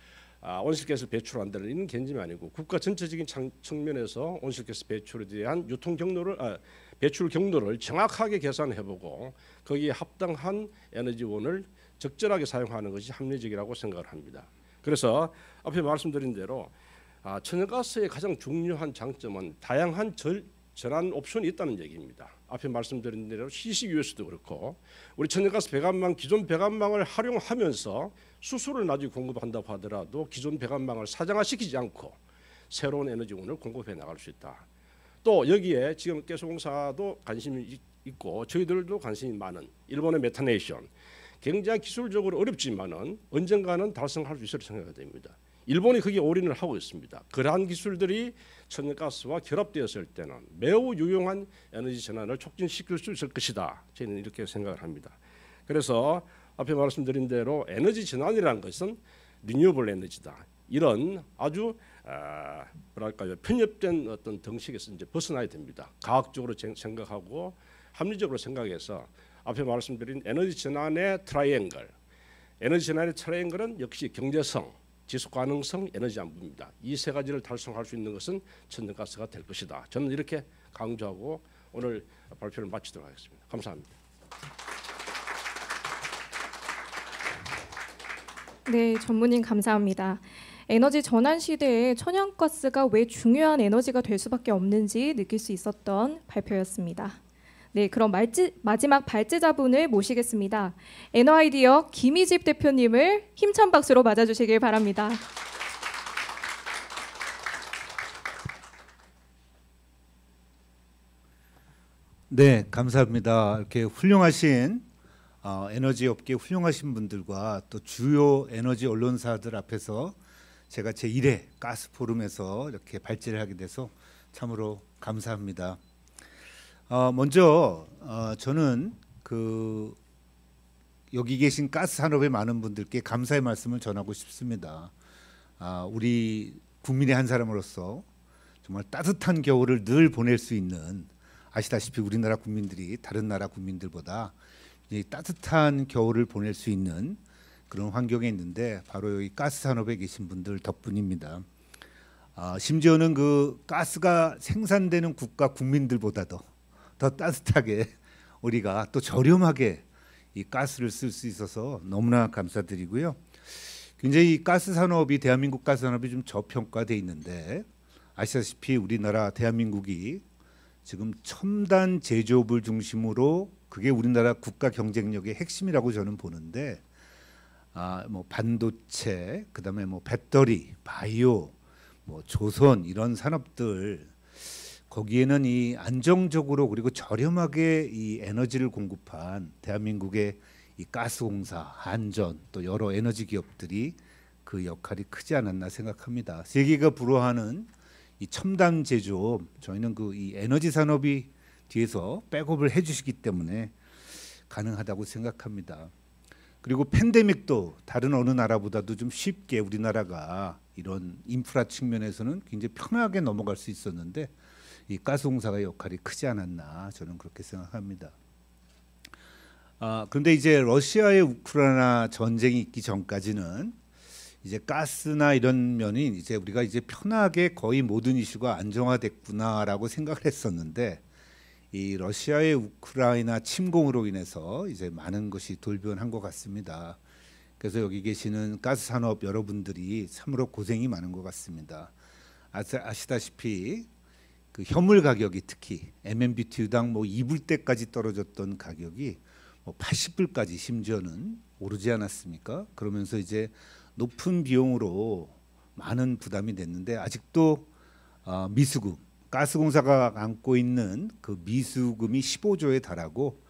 온실가스를 배출한다는 이런 개념이 아니고 국가 전체적인 측면에서 온실가스 배출에 대한 배출 경로를 정확하게 계산해보고 거기에 합당한 에너지원을 적절하게 사용하는 것이 합리적이라고 생각을 합니다. 그래서 앞에 말씀드린 대로 천연가스의 가장 중요한 장점은 다양한 전환 옵션이 있다는 얘기입니다. 앞에 말씀드린 대로 CCUS도 그렇고 우리 천연가스 배관망 기존 배관망을 활용하면서 수소를 나중에 공급한다고 하더라도 기존 배관망을 사장화시키지 않고 새로운 에너지원을 공급해 나갈 수 있다. 또 여기에 지금 가스공사도 관심이 있고 저희들도 관심이 많은 일본의 메타네이션 굉장히 기술적으로 어렵지만은 언젠가는 달성할 수 있을 생각이 됩니다. 일본이 거기에 올인을 하고 있습니다. 그러한 기술들이 천연가스와 결합되었을 때는 매우 유용한 에너지 전환을 촉진시킬 수 있을 것이다. 저희는 이렇게 생각을 합니다. 그래서 앞에 말씀드린 대로 에너지 전환이라는 것은 리뉴어블 에너지다. 이런 아주 뭐랄까요, 편협된 어떤 등식에서 이제 벗어나야 됩니다. 과학적으로 생각하고 합리적으로 생각해서 앞에 말씀드린 에너지 전환의 트라이앵글, 에너지 전환의 트라이앵글은 역시 경제성, 지속 가능성, 에너지 안보입니다. 이 세 가지를 달성할 수 있는 것은 천연가스가 될 것이다. 저는 이렇게 강조하고 오늘 발표를 마치도록 하겠습니다. 감사합니다. 네, 전문님 감사합니다. 에너지 전환 시대에 천연가스가 왜 중요한 에너지가 될 수밖에 없는지 느낄 수 있었던 발표였습니다. 네, 그럼 마지막 발제자분을 모시겠습니다. 에너아이디어 김희집 대표님을 힘찬 박수로 맞아주시길 바랍니다. 네, 감사합니다. 이렇게 훌륭하신 에너지 업계 훌륭하신 분들과 또 주요 에너지 언론사들 앞에서 제가 제1회 가스 포럼에서 이렇게 발제를 하게 돼서 참으로 감사합니다. 먼저 저는 여기 계신 가스 산업의 많은 분들께 감사의 말씀을 전하고 싶습니다. 우리 국민의 한 사람으로서 정말 따뜻한 겨울을 늘 보낼 수 있는, 아시다시피 우리나라 국민들이 다른 나라 국민들보다 따뜻한 겨울을 보낼 수 있는 그런 환경에 있는데 바로 여기 가스 산업에 계신 분들 덕분입니다. 심지어는 그 가스가 생산되는 국가 국민들보다도 더 따뜻하게 우리가 또 저렴하게 이 가스를 쓸 수 있어서 너무나 감사드리고요. 굉장히 이 가스 산업이, 대한민국 가스 산업이 좀 저평가돼 있는데 아시다시피 우리나라 대한민국이 지금 첨단 제조업을 중심으로 그게 우리나라 국가 경쟁력의 핵심이라고 저는 보는데 뭐 반도체, 그다음에 뭐 배터리, 바이오, 뭐 조선 이런 산업들, 거기에는 이 안정적으로 그리고 저렴하게 이 에너지를 공급한 대한민국의 이 가스공사, 한전 또 여러 에너지 기업들이 그 역할이 크지 않았나 생각합니다. 세계가 부러워하는 이 첨단 제조업, 저희는 이 에너지 산업이 뒤에서 백업을 해주시기 때문에 가능하다고 생각합니다. 그리고 팬데믹도 다른 어느 나라보다도 좀 쉽게 우리나라가 이런 인프라 측면에서는 굉장히 편하게 넘어갈 수 있었는데 이 가스공사의 역할이 크지 않았나 저는 그렇게 생각합니다. 그런데 이제 러시아의 우크라이나 전쟁이 있기 전까지는 이제 가스나 이런 면이 이제 우리가 이제 편하게 거의 모든 이슈가 안정화됐구나라고 생각을 했었는데 이 러시아의 우크라이나 침공으로 인해서 이제 많은 것이 돌변한 것 같습니다. 그래서 여기 계시는 가스 산업 여러분들이 참으로 고생이 많은 것 같습니다. 아시다시피 그 현물 가격이 특히 MMBTU당 뭐 2불대까지 떨어졌던 가격이 뭐 80불까지 심지어는 오르지 않았습니까? 그러면서 이제 높은 비용으로 많은 부담이 됐는데 아직도 미수금, 가스공사가 안고 있는 그 미수금이 15조에 달하고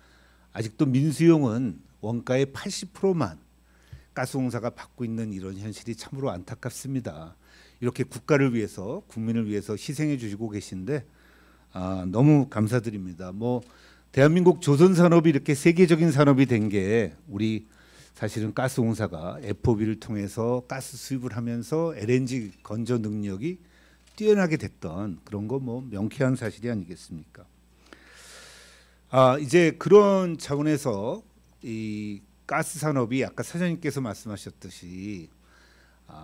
아직도 민수용은 원가의 80%만 가스공사가 받고 있는 이런 현실이 참으로 안타깝습니다. 이렇게 국가를 위해서, 국민을 위해서 희생해 주시고 계신데 너무 감사드립니다. 뭐 대한민국 조선 산업이 이렇게 세계적인 산업이 된 게 우리 사실은 가스공사가 FOB를 통해서 가스 수입을 하면서 LNG 건조 능력이 뛰어나게 됐던 그런 거 뭐 명쾌한 사실이 아니겠습니까? 이제 그런 차원에서 이 가스 산업이 아까 사장님께서 말씀하셨듯이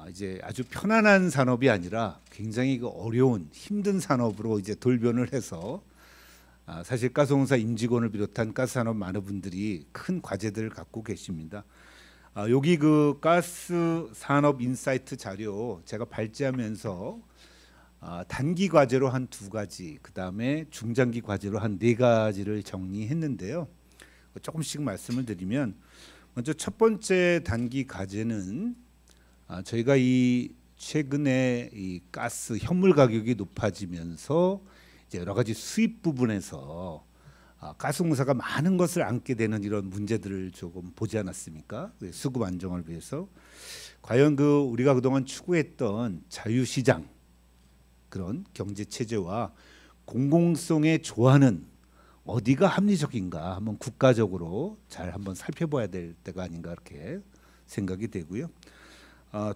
이제 아주 편안한 산업이 아니라 굉장히 어려운 힘든 산업으로 이제 돌변을 해서 사실 가스공사 임직원을 비롯한 가스 산업 많은 분들이 큰 과제들을 갖고 계십니다. 여기 그 가스 산업 인사이트 자료 제가 발제하면서 단기 과제로 한 2가지, 그 다음에 중장기 과제로 한 4가지를 정리했는데요. 조금씩 말씀을 드리면 먼저 첫 번째 단기 과제는 저희가 이 최근에 이 가스 현물 가격이 높아지면서 이제 여러 가지 수입 부분에서 가스공사가 많은 것을 안게 되는 이런 문제들을 조금 보지 않았습니까? 수급 안정을 위해서 과연 우리가 그동안 추구했던 자유시장 그런 경제 체제와 공공성의 조화는 어디가 합리적인가 한번 국가적으로 잘 한번 살펴봐야 될 때가 아닌가 이렇게 생각이 되고요.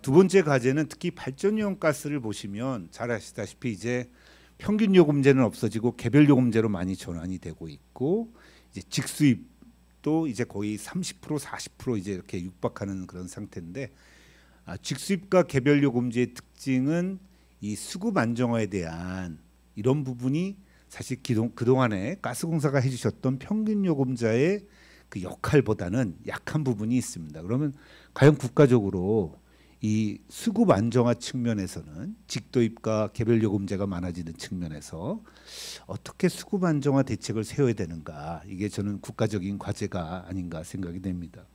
두 번째 과제는 특히 발전용 가스를 보시면 잘 아시다시피 이제 평균 요금제는 없어지고 개별 요금제로 많이 전환이 되고 있고 이제 직수입도 이제 거의 30% 40% 이제 이렇게 육박하는 그런 상태인데 직수입과 개별 요금제의 특징은 이 수급 안정화에 대한 이런 부분이 사실 그동안에 가스공사가 해주셨던 평균 요금자의 그 역할보다는 약한 부분이 있습니다. 그러면 과연 국가적으로 이 수급 안정화 측면에서는 직도입과 개별 요금제가 많아지는 측면에서 어떻게 수급 안정화 대책을 세워야 되는가, 이게 저는 국가적인 과제가 아닌가 생각이 됩니다.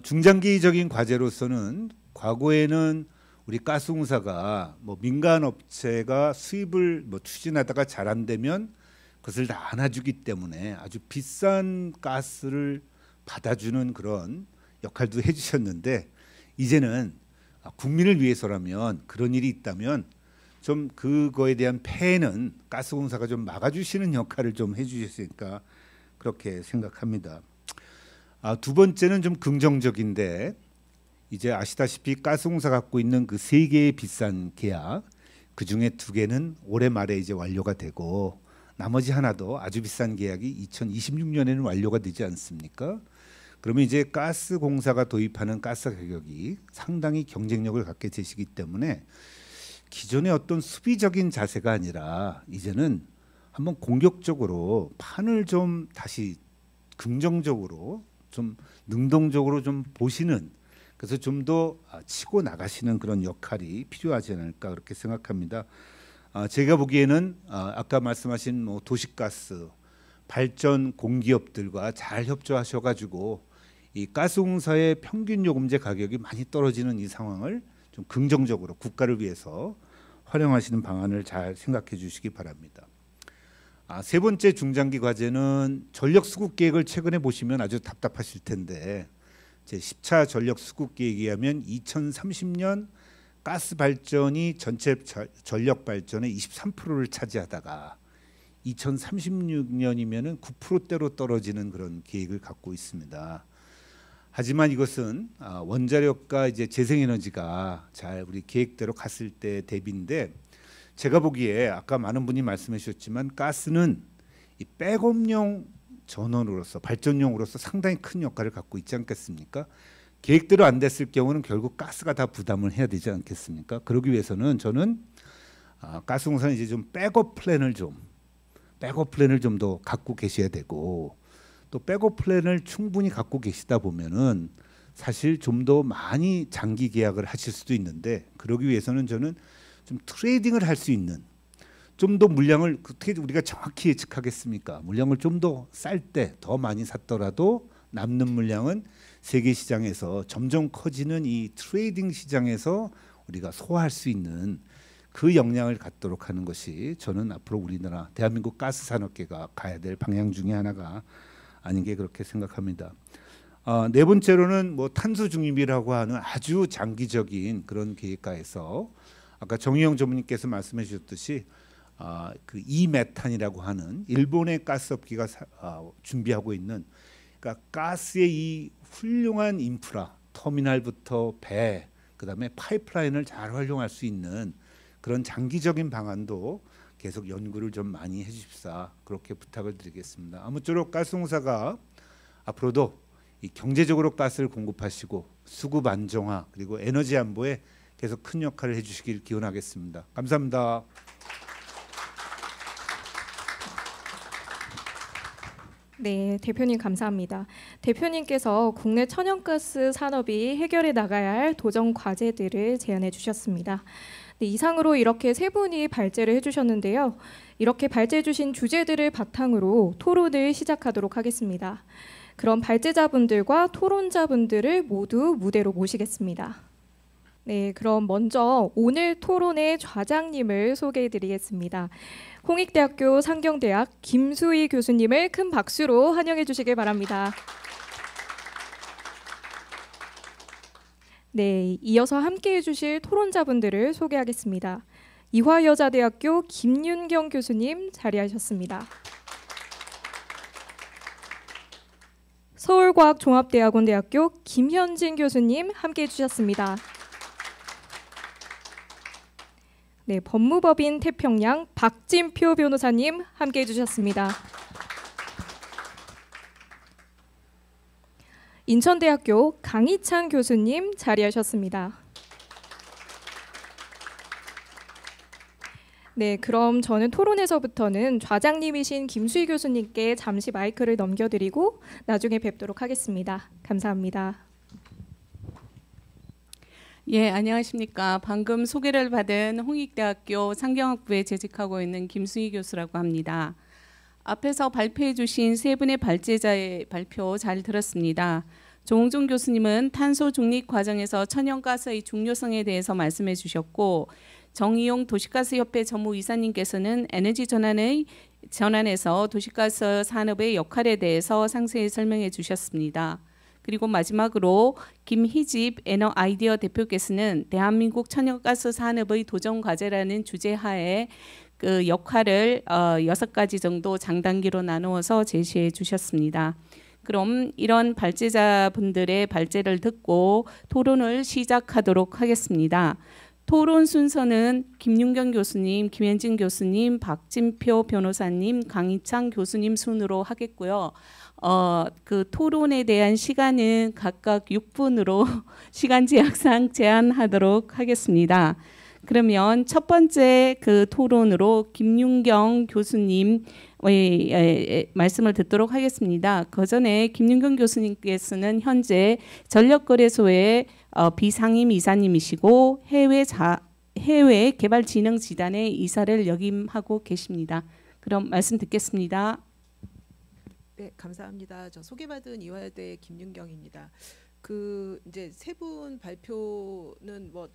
중장기적인 과제로서는 과거에는 우리 가스공사가 뭐 민간 업체가 수입을 뭐 추진하다가 잘 안 되면 그것을 다 안아주기 때문에 아주 비싼 가스를 받아주는 그런 역할도 해주셨는데, 이제는 국민을 위해서라면 그런 일이 있다면 좀 그거에 대한 폐해는 가스공사가 좀 막아주시는 역할을 좀 해주셨으니까 그렇게 생각합니다. 두 번째는 좀 긍정적인데, 이제 아시다시피 가스공사 갖고 있는 그 3개의 비싼 계약, 그 중에 2개는 올해 말에 이제 완료가 되고 나머지 하나도 아주 비싼 계약이 2026년에는 완료가 되지 않습니까? 그러면 이제 가스공사가 도입하는 가스 가격이 상당히 경쟁력을 갖게 되시기 때문에 기존의 어떤 수비적인 자세가 아니라 이제는 한번 공격적으로 판을 좀 다시 긍정적으로 좀 능동적으로 좀 보시는, 그래서 좀 더 치고 나가시는 그런 역할이 필요하지 않을까 그렇게 생각합니다. 제가 보기에는 아까 말씀하신 뭐 도시가스 발전 공기업들과 잘 협조하셔가지고 이 가스공사의 평균 요금제 가격이 많이 떨어지는 이 상황을 좀 긍정적으로 국가를 위해서 활용하시는 방안을 잘 생각해 주시기 바랍니다. 세 번째 중장기 과제는 전력 수급 계획을 최근에 보시면 아주 답답하실 텐데, 제 10차 전력 수급 계획에 의하면 2030년 가스 발전이 전체 전력 발전의 23%를 차지하다가 2036년이면은 9%대로 떨어지는 그런 계획을 갖고 있습니다. 하지만 이것은 원자력과 이제 재생에너지가 잘 우리 계획대로 갔을 때 대비인데, 제가 보기에 아까 많은 분이 말씀해 주셨지만 가스는 이 백업용 전원으로서 발전용으로서 상당히 큰 역할을 갖고 있지 않겠습니까? 계획대로 안 됐을 경우는 결국 가스가 다 부담을 해야 되지 않겠습니까? 그러기 위해서는 저는 가스공사는 이제 좀 백업 플랜을 좀 더 갖고 계셔야 되고, 또 백업 플랜을 충분히 갖고 계시다 보면은 사실 좀 더 많이 장기 계약을 하실 수도 있는데, 그러기 위해서는 저는 좀 트레이딩을 할 수 있는, 좀 더 물량을 어떻게 우리가 정확히 예측하겠습니까? 물량을 좀 더 쌀 때 더 많이 샀더라도 남는 물량은 세계 시장에서 점점 커지는 이 트레이딩 시장에서 우리가 소화할 수 있는 그 역량을 갖도록 하는 것이 저는 앞으로 우리나라 대한민국 가스 산업계가 가야 될 방향 중에 하나가 아닌 게 그렇게 생각합니다. 네 번째로는 뭐 탄소 중립이라고 하는 아주 장기적인 그런 계획가에서 아까 정의용 전무님께서 말씀해 주셨듯이 그 이메탄이라고 하는 일본의 가스업기가 준비하고 있는, 그러니까 가스의 이 훌륭한 인프라, 터미널부터 배, 그다음에 파이프라인을 잘 활용할 수 있는 그런 장기적인 방안도 계속 연구를 좀 많이 해주십사, 그렇게 부탁을 드리겠습니다. 아무쪼록 가스공사가 앞으로도 이 경제적으로 가스를 공급하시고 수급 안정화 그리고 에너지 안보에 계속 큰 역할을 해주시길 기원하겠습니다. 감사합니다. 네, 대표님 감사합니다. 대표님께서 국내 천연가스 산업이 해결해 나가야 할 도전 과제들을 제안해 주셨습니다. 네, 이상으로 이렇게 세 분이 발제를 해주셨는데요. 이렇게 발제해 주신 주제들을 바탕으로 토론을 시작하도록 하겠습니다. 그럼 발제자분들과 토론자분들을 모두 무대로 모시겠습니다. 네, 그럼 먼저 오늘 토론의 좌장님을 소개해 드리겠습니다. 홍익대학교 상경대학 김수희 교수님을 큰 박수로 환영해 주시길 바랍니다. 네, 이어서 함께해 주실 토론자분들을 소개하겠습니다. 이화여자대학교 김윤경 교수님 자리하셨습니다. 서울과학종합대학원대학교 김현진 교수님 함께해 주셨습니다. 네, 법무법인 태평양 박진표 변호사님 함께해 주셨습니다. 인천대학교 강희찬 교수님 자리하셨습니다. 네, 그럼 저는 토론에서부터는 좌장님이신 김수희 교수님께 잠시 마이크를 넘겨드리고 나중에 뵙도록 하겠습니다. 감사합니다. 예, 안녕하십니까. 방금 소개를 받은 홍익대학교 상경학부에 재직하고 있는 김수희 교수라고 합니다. 앞에서 발표해 주신 세 분의 발제자의 발표 잘 들었습니다. 조홍준 교수님은 탄소 중립 과정에서 천연가스의 중요성에 대해서 말씀해 주셨고, 정의용 도시가스협회 전무이사님께서는 에너지 전환에서 도시가스 산업의 역할에 대해서 상세히 설명해 주셨습니다. 그리고 마지막으로 김희집 에너아이디어 대표께서는 대한민국 천연가스 산업의 도전 과제라는 주제 하에 그 역할을 6가지 정도 장단기로 나누어서 제시해 주셨습니다. 그럼 이런 발제자분들의 발제를 듣고 토론을 시작하도록 하겠습니다. 토론 순서는 김윤경 교수님, 김현진 교수님, 박진표 변호사님, 강희찬 교수님 순으로 하겠고요. 그 토론에 대한 시간은 각각 6분으로 시간 제약상 제한하도록 하겠습니다. 그러면 첫 번째 그 토론으로 김윤경 교수님 말씀을 듣도록 하겠습니다. 그 전에 김윤경 교수님께서는 현재 전력거래소의 비상임 이사님이시고 해외 개발진흥재단의 이사를 역임하고 계십니다. 그럼 말씀 듣겠습니다. 네, 감사합니다. 저 소개받은 이화여대 김윤경입니다. 그 이제 세 분 발표는 뭐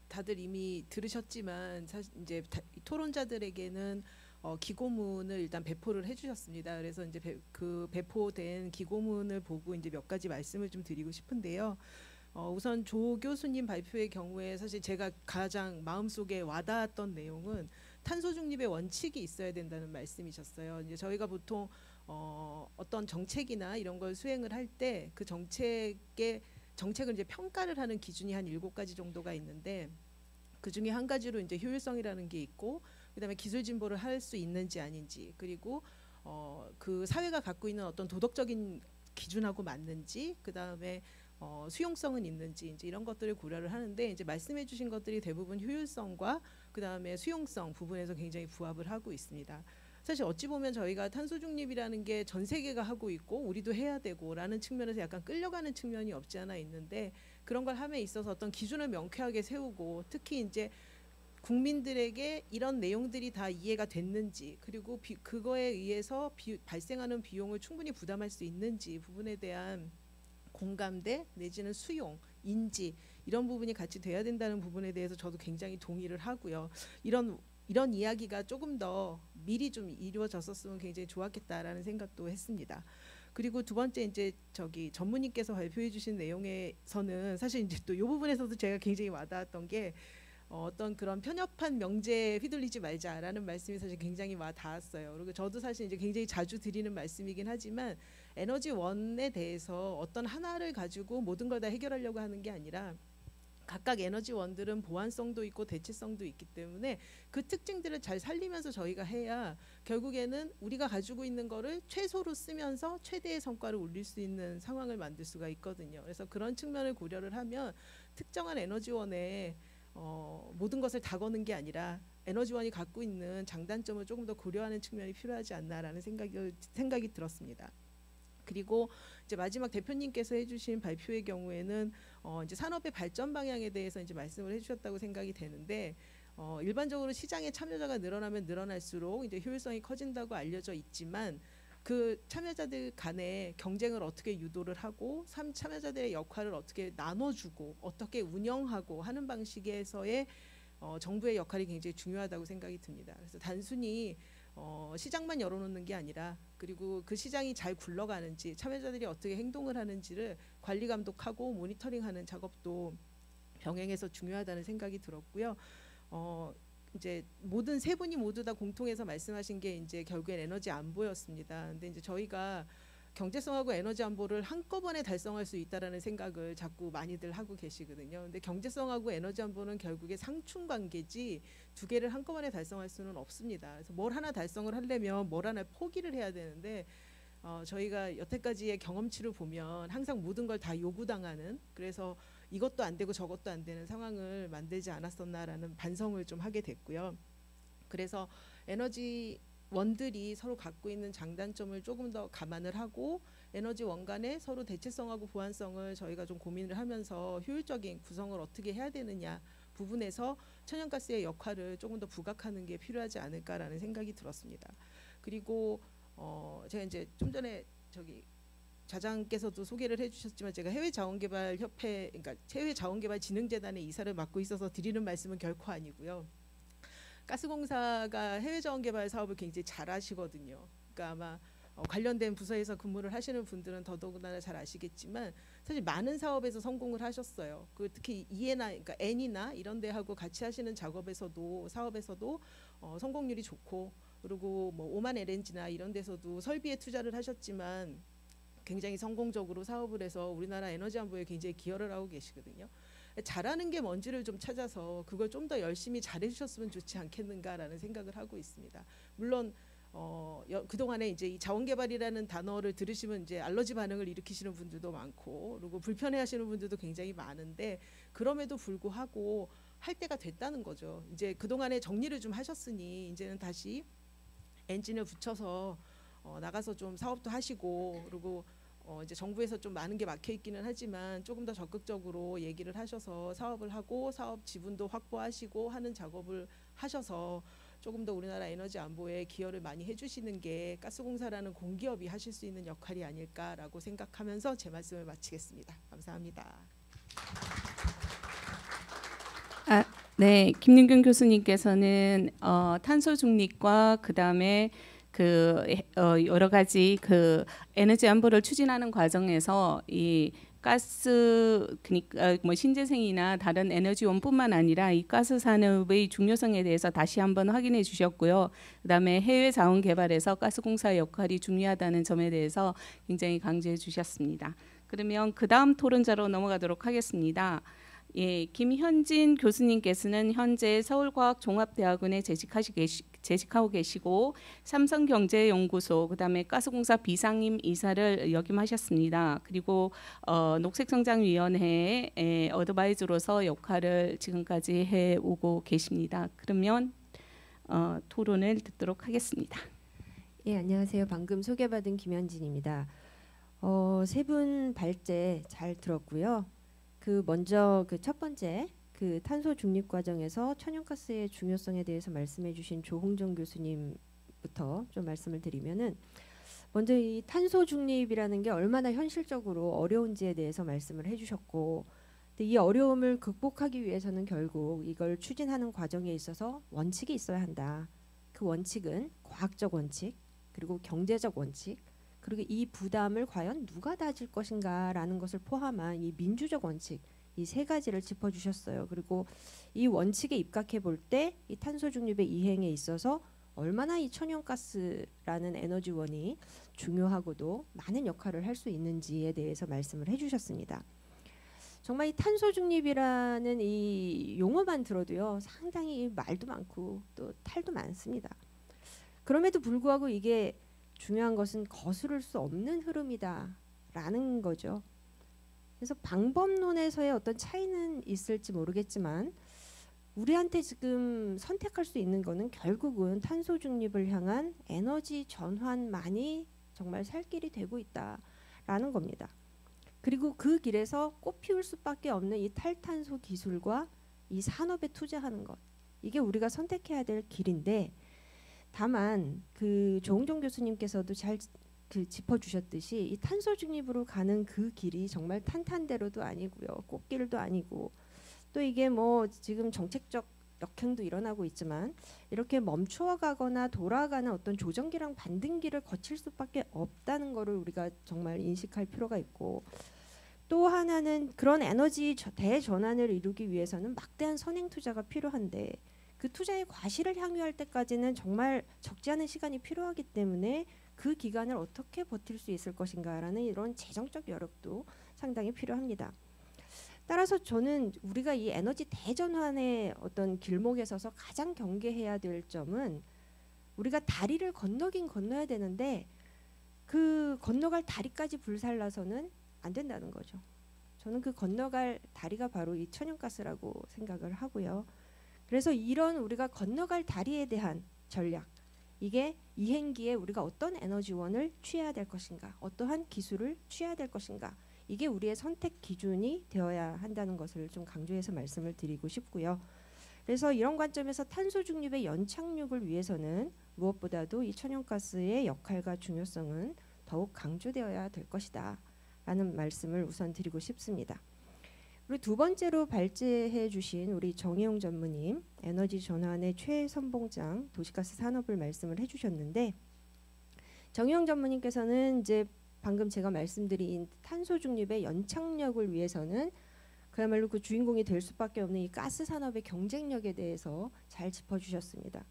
다들 이미 들으셨지만 사실 이제 토론자들에게는 기고문을 일단 배포를 해주셨습니다. 그래서 이제 그 배포된 기고문을 보고 이제 몇 가지 말씀을 좀 드리고 싶은데요. 우선 조 교수님 발표의 경우에 사실 제가 가장 마음속에 와닿았던 내용은 탄소 중립의 원칙이 있어야 된다는 말씀이셨어요. 이제 저희가 보통 어떤 정책이나 이런 걸 수행을 할 때 그 정책을 이제 평가를 하는 기준이 한 7가지 정도가 있는데 그 중에 한 가지로 이제 효율성이라는 게 있고, 그다음에 기술 진보를 할 수 있는지 아닌지, 그리고 그 사회가 갖고 있는 어떤 도덕적인 기준하고 맞는지, 그다음에 수용성은 있는지, 이제 이런 것들을 고려를 하는데, 이제 말씀해주신 것들이 대부분 효율성과 그다음에 수용성 부분에서 굉장히 부합을 하고 있습니다. 사실 어찌 보면 저희가 탄소 중립이라는 게 전 세계가 하고 있고 우리도 해야 되고라는 측면에서 약간 끌려가는 측면이 없지 않아 있는데, 그런 걸 함에 있어서 어떤 기준을 명쾌하게 세우고, 특히 이제 국민들에게 이런 내용들이 다 이해가 됐는지, 그리고 그거에 의해서 발생하는 비용을 충분히 부담할 수 있는지 부분에 대한 공감대 내지는 수용, 인지, 이런 부분이 같이 돼야 된다는 부분에 대해서 저도 굉장히 동의를 하고요. 이런 이야기가 조금 더 미리 좀 이루어졌었으면 굉장히 좋았겠다라는 생각도 했습니다. 그리고 두 번째, 이제 전무님께서 발표해 주신 내용에서는 사실 이제 또 이 부분에서도 제가 굉장히 와닿았던 게 어떤 그런 편협한 명제에 휘둘리지 말자라는 말씀이 사실 굉장히 와닿았어요. 그리고 저도 사실 이제 굉장히 자주 드리는 말씀이긴 하지만, 에너지원에 대해서 어떤 하나를 가지고 모든 걸 다 해결하려고 하는 게 아니라 각각 에너지원들은 보완성도 있고 대체성도 있기 때문에 그 특징들을 잘 살리면서 저희가 해야 결국에는 우리가 가지고 있는 거를 최소로 쓰면서 최대의 성과를 올릴 수 있는 상황을 만들 수가 있거든요. 그래서 그런 측면을 고려를 하면 특정한 에너지원에 모든 것을 다 거는 게 아니라 에너지원이 갖고 있는 장단점을 조금 더 고려하는 측면이 필요하지 않나라는 생각이 들었습니다. 그리고 이제 마지막 대표님께서 해주신 발표의 경우에는 이제 산업의 발전 방향에 대해서 이제 말씀을 해주셨다고 생각이 되는데, 일반적으로 시장에 참여자가 늘어나면 늘어날수록 이제 효율성이 커진다고 알려져 있지만, 그 참여자들 간의 경쟁을 어떻게 유도를 하고 참여자들의 역할을 어떻게 나눠주고 어떻게 운영하고 하는 방식에서의 정부의 역할이 굉장히 중요하다고 생각이 듭니다. 그래서 단순히 시장만 열어놓는 게 아니라, 그리고 그 시장이 잘 굴러가는지 참여자들이 어떻게 행동을 하는지를 관리 감독하고 모니터링하는 작업도 병행해서 중요하다는 생각이 들었고요. 이제 세 분이 모두 다 공통해서 말씀하신 게 이제 결국엔 에너지 안보였습니다. 근데 이제 저희가 경제성하고 에너지 안보를 한꺼번에 달성할 수 있다라는 생각을 자꾸 많이들 하고 계시거든요. 근데 경제성하고 에너지 안보는 결국에 상충 관계지 두 개를 한꺼번에 달성할 수는 없습니다. 그래서 뭘 하나 달성을 하려면 뭘 하나 포기를 해야 되는데 저희가 여태까지의 경험치를 보면 항상 모든 걸 다 요구당하는, 그래서 이것도 안 되고 저것도 안 되는 상황을 만들지 않았었나라는 반성을 좀 하게 됐고요. 그래서 에너지 원들이 서로 갖고 있는 장단점을 조금 더 감안을 하고 에너지 원 간의 서로 대체성하고 보완성을 저희가 좀 고민을 하면서 효율적인 구성을 어떻게 해야 되느냐 부분에서 천연가스의 역할을 조금 더 부각하는 게 필요하지 않을까라는 생각이 들었습니다. 그리고 제가 이제 좀 전에 저기 좌장께서도 소개를 해주셨지만 제가 해외자원개발협회, 그러니까 해외자원개발진흥재단의 이사를 맡고 있어서 드리는 말씀은 결코 아니고요. 가스공사가 해외자원개발 사업을 굉장히 잘하시거든요. 그러니까 아마 관련된 부서에서 근무를 하시는 분들은 더더군다나 잘 아시겠지만 사실 많은 사업에서 성공을 하셨어요. 그 특히 E나 그러니까 N이나 이런 데하고 같이 하시는 작업에서도 사업에서도 성공률이 좋고, 그리고 뭐 오만 LNG나 이런 데서도 설비에 투자를 하셨지만 굉장히 성공적으로 사업을 해서 우리나라 에너지 안보에 굉장히 기여를 하고 계시거든요. 잘하는 게 뭔지를 좀 찾아서 그걸 좀 더 열심히 잘해주셨으면 좋지 않겠는가라는 생각을 하고 있습니다. 물론 그동안에 이제 이 자원개발이라는 단어를 들으시면 이제 알러지 반응을 일으키시는 분들도 많고, 그리고 불편해하시는 분들도 굉장히 많은데 그럼에도 불구하고 할 때가 됐다는 거죠. 이제 그동안에 정리를 좀 하셨으니 이제는 다시 엔진을 붙여서 나가서 좀 사업도 하시고, 그리고 이제 정부에서 좀 많은 게 막혀 있기는 하지만 조금 더 적극적으로 얘기를 하셔서 사업을 하고 사업 지분도 확보하시고 하는 작업을 하셔서 조금 더 우리나라 에너지 안보에 기여를 많이 해주시는 게 가스공사라는 공기업이 하실 수 있는 역할이 아닐까라고 생각하면서 제 말씀을 마치겠습니다. 감사합니다. 네, 김윤경 교수님께서는 탄소 중립과 그다음에 여러 가지 에너지 안보를 추진하는 과정에서 이 가스, 그러니까 뭐 신재생이나 다른 에너지원뿐만 아니라 이 가스 산업의 중요성에 대해서 다시 한번 확인해 주셨고요. 그다음에 해외 자원 개발에서 가스공사의 역할이 중요하다는 점에 대해서 굉장히 강조해 주셨습니다. 그러면 그다음 토론자로 넘어가도록 하겠습니다. 예, 김현진 교수님께서는 현재 서울과학종합대학원에 재직하고 계시고 삼성경제연구소 그다음에 가스공사 비상임 이사를 역임하셨습니다. 그리고 녹색성장위원회의 어드바이저로서 역할을 지금까지 해오고 계십니다. 그러면 토론을 듣도록 하겠습니다. 예, 안녕하세요. 방금 소개받은 김현진입니다. 세 분 발제 잘 들었고요. 먼저 첫 번째 탄소 중립 과정에서 천연가스의 중요성에 대해서 말씀해주신 조홍정 교수님부터 좀 말씀을 드리면은, 먼저 이 탄소 중립이라는 게 얼마나 현실적으로 어려운지에 대해서 말씀을 해주셨고, 근데 이 어려움을 극복하기 위해서는 결국 이걸 추진하는 과정에 있어서 원칙이 있어야 한다. 그 원칙은 과학적 원칙, 그리고 경제적 원칙, 그리고 이 부담을 과연 누가 다질 것인가라는 것을 포함한 이 민주적 원칙, 이 세 가지를 짚어주셨어요. 그리고 이 원칙에 입각해 볼 때 이 탄소 중립의 이행에 있어서 얼마나 이 천연가스라는 에너지원이 중요하고도 많은 역할을 할 수 있는지에 대해서 말씀을 해주셨습니다. 정말 이 탄소 중립이라는 이 용어만 들어도요, 상당히 말도 많고 또 탈도 많습니다. 그럼에도 불구하고 이게 중요한 것은 거스를 수 없는 흐름이다라는 거죠. 그래서 방법론에서의 어떤 차이는 있을지 모르겠지만 우리한테 지금 선택할 수 있는 거는 결국은 탄소 중립을 향한 에너지 전환만이 정말 살 길이 되고 있다라는 겁니다. 그리고 그 길에서 꽃피울 수밖에 없는 이 탈탄소 기술과 이 산업에 투자하는 것, 이게 우리가 선택해야 될 길인데, 다만 조홍정 교수님께서도 잘 짚어주셨듯이 이 탄소 중립으로 가는 그 길이 정말 탄탄대로도 아니고요, 꽃길도 아니고, 또 이게 뭐 지금 정책적 역행도 일어나고 있지만 이렇게 멈춰가거나 돌아가는 어떤 조정기랑 반등기를 거칠 수밖에 없다는 것을 우리가 정말 인식할 필요가 있고, 또 하나는 그런 에너지 대전환을 이루기 위해서는 막대한 선행 투자가 필요한데 그 투자의 과실을 향유할 때까지는 정말 적지 않은 시간이 필요하기 때문에 그 기간을 어떻게 버틸 수 있을 것인가라는 이런 재정적 여력도 상당히 필요합니다. 따라서 저는 우리가 이 에너지 대전환의 어떤 길목에 서서 가장 경계해야 될 점은 우리가 다리를 건너긴 건너야 되는데 그 건너갈 다리까지 불살라서는 안 된다는 거죠. 저는 그 건너갈 다리가 바로 이 천연가스라고 생각을 하고요. 그래서 이런 우리가 건너갈 다리에 대한 전략, 이게 이행기에 우리가 어떤 에너지원을 취해야 될 것인가, 어떠한 기술을 취해야 될 것인가, 이게 우리의 선택 기준이 되어야 한다는 것을 좀 강조해서 말씀을 드리고 싶고요. 그래서 이런 관점에서 탄소 중립의 연착륙을 위해서는 무엇보다도 이 천연가스의 역할과 중요성은 더욱 강조되어야 될 것이다 라는 말씀을 우선 드리고 싶습니다. 그리고 두 번째로 발제해 주신 우리 정혜용 전무님, 에너지 전환의 최선봉장 도시가스 산업을 말씀을 해주셨는데, 정혜용 전무님께서는 이제 방금 제가 말씀드린 탄소 중립의 연착력을 위해서는 그야말로 그 주인공이 될 수밖에 없는 이 가스 산업의 경쟁력에 대해서 잘 짚어주셨습니다.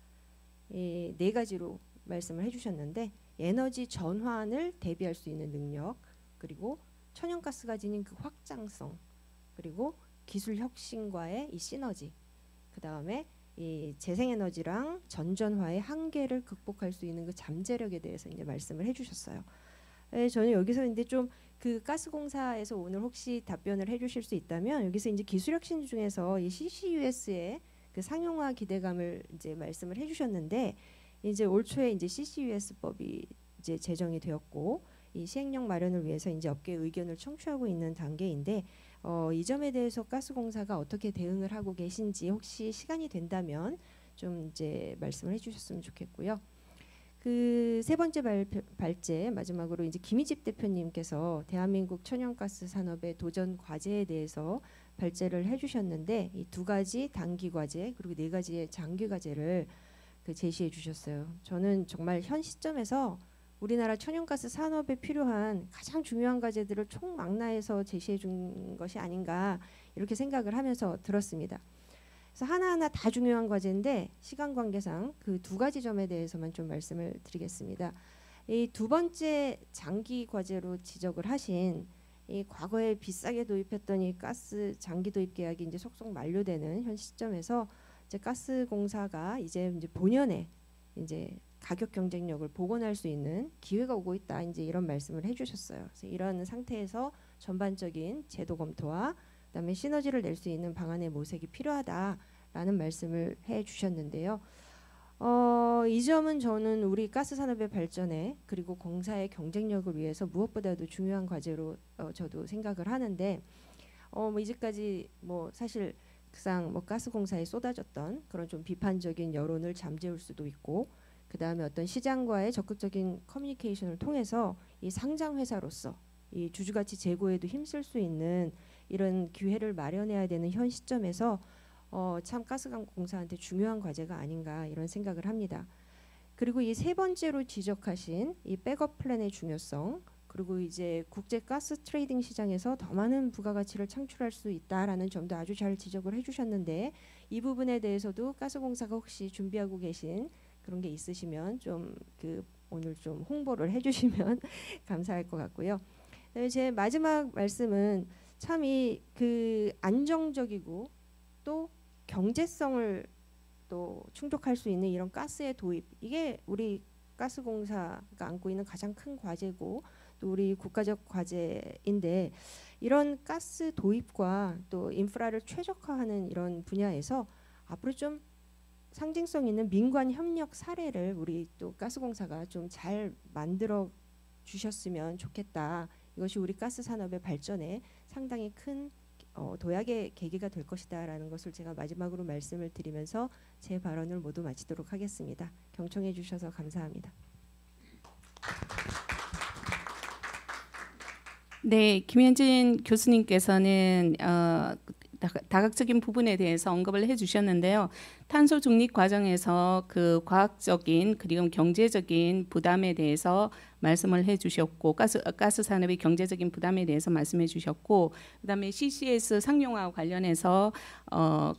이 네 가지로 말씀을 해주셨는데, 에너지 전환을 대비할 수 있는 능력, 그리고 천연가스가 지닌 그 확장성, 그리고 기술 혁신과의 이 시너지, 그 다음에 이 재생에너지랑 전전화의 한계를 극복할 수 있는 그 잠재력에 대해서 이제 말씀을 해주셨어요. 저는 여기서 이제 좀 그 가스공사에서 오늘 혹시 답변을 해주실 수 있다면, 여기서 이제 기술혁신 중에서 이 CCUS의 그 상용화 기대감을 이제 말씀을 해주셨는데, 이제 올 초에 이제 CCUS법이 이제 제정이 되었고 이 시행령 마련을 위해서 이제 업계 의견을 청취하고 있는 단계인데, 이 점에 대해서 가스공사가 어떻게 대응을 하고 계신지 혹시 시간이 된다면 좀 이제 말씀을 해주셨으면 좋겠고요. 그 세 번째 발제 마지막으로 이제 김희집 대표님께서 대한민국 천연가스 산업의 도전 과제에 대해서 발제를 해주셨는데, 이 두 가지 단기 과제 그리고 네 가지의 장기 과제를 그 제시해 주셨어요. 저는 정말 현 시점에서 우리나라 천연가스 산업에 필요한 가장 중요한 과제들을 총망라해서 제시해 준 것이 아닌가 이렇게 생각을 하면서 들었습니다. 그래서 하나하나 다 중요한 과제인데 시간 관계상 그 두 가지 점에 대해서만 좀 말씀을 드리겠습니다. 이 두 번째 장기 과제로 지적을 하신 이 과거에 비싸게 도입했던 이 가스 장기 도입 계약이 이제 속속 만료되는 현 시점에서 이제 가스공사가 이제 본연의 이제 가격 경쟁력을 복원할 수 있는 기회가 오고 있다, 이제 이런 말씀을 해주셨어요. 그래서 이런 상태에서 전반적인 제도 검토와 그다음에 시너지를 낼 수 있는 방안의 모색이 필요하다라는 말씀을 해주셨는데요. 이 점은 저는 우리 가스 산업의 발전에 그리고 공사의 경쟁력을 위해서 무엇보다도 중요한 과제로 저도 생각을 하는데, 뭐 이제까지 뭐 사실 그상 뭐 가스공사에 쏟아졌던 그런 좀 비판적인 여론을 잠재울 수도 있고, 그 다음에 어떤 시장과의 적극적인 커뮤니케이션을 통해서 이 상장 회사로서 이 주주가치 제고에도 힘쓸 수 있는 이런 기회를 마련해야 되는 현 시점에서 참 가스공사한테 중요한 과제가 아닌가 이런 생각을 합니다. 그리고 이 세 번째로 지적하신 이 백업 플랜의 중요성, 그리고 이제 국제 가스 트레이딩 시장에서 더 많은 부가가치를 창출할 수 있다라는 점도 아주 잘 지적을 해주셨는데, 이 부분에 대해서도 가스공사가 혹시 준비하고 계신 그런 게 있으시면 좀 그 오늘 좀 홍보를 해주시면 감사할 것 같고요. 제 마지막 말씀은 참 이 그 안정적이고 또 경제성을 또 충족할 수 있는 이런 가스의 도입, 이게 우리 가스공사가 안고 있는 가장 큰 과제고 또 우리 국가적 과제인데, 이런 가스 도입과 또 인프라를 최적화하는 이런 분야에서 앞으로 좀 상징성 있는 민관 협력 사례를 우리 또 가스공사가 좀 잘 만들어 주셨으면 좋겠다. 이것이 우리 가스 산업의 발전에 상당히 큰 도약의 계기가 될 것이다라는 것을 제가 마지막으로 말씀을 드리면서 제 발언을 모두 마치도록 하겠습니다. 경청해 주셔서 감사합니다. 네, 김현진 교수님께서는 다각적인 부분에 대해서 언급을 해주셨는데요. 탄소 중립 과정에서 그 과학적인 그리고 경제적인 부담에 대해서 말씀을 해주셨고 가스 산업의 경제적인 부담에 대해서 말씀해주셨고, 그다음에 CCS 상용화와 관련해서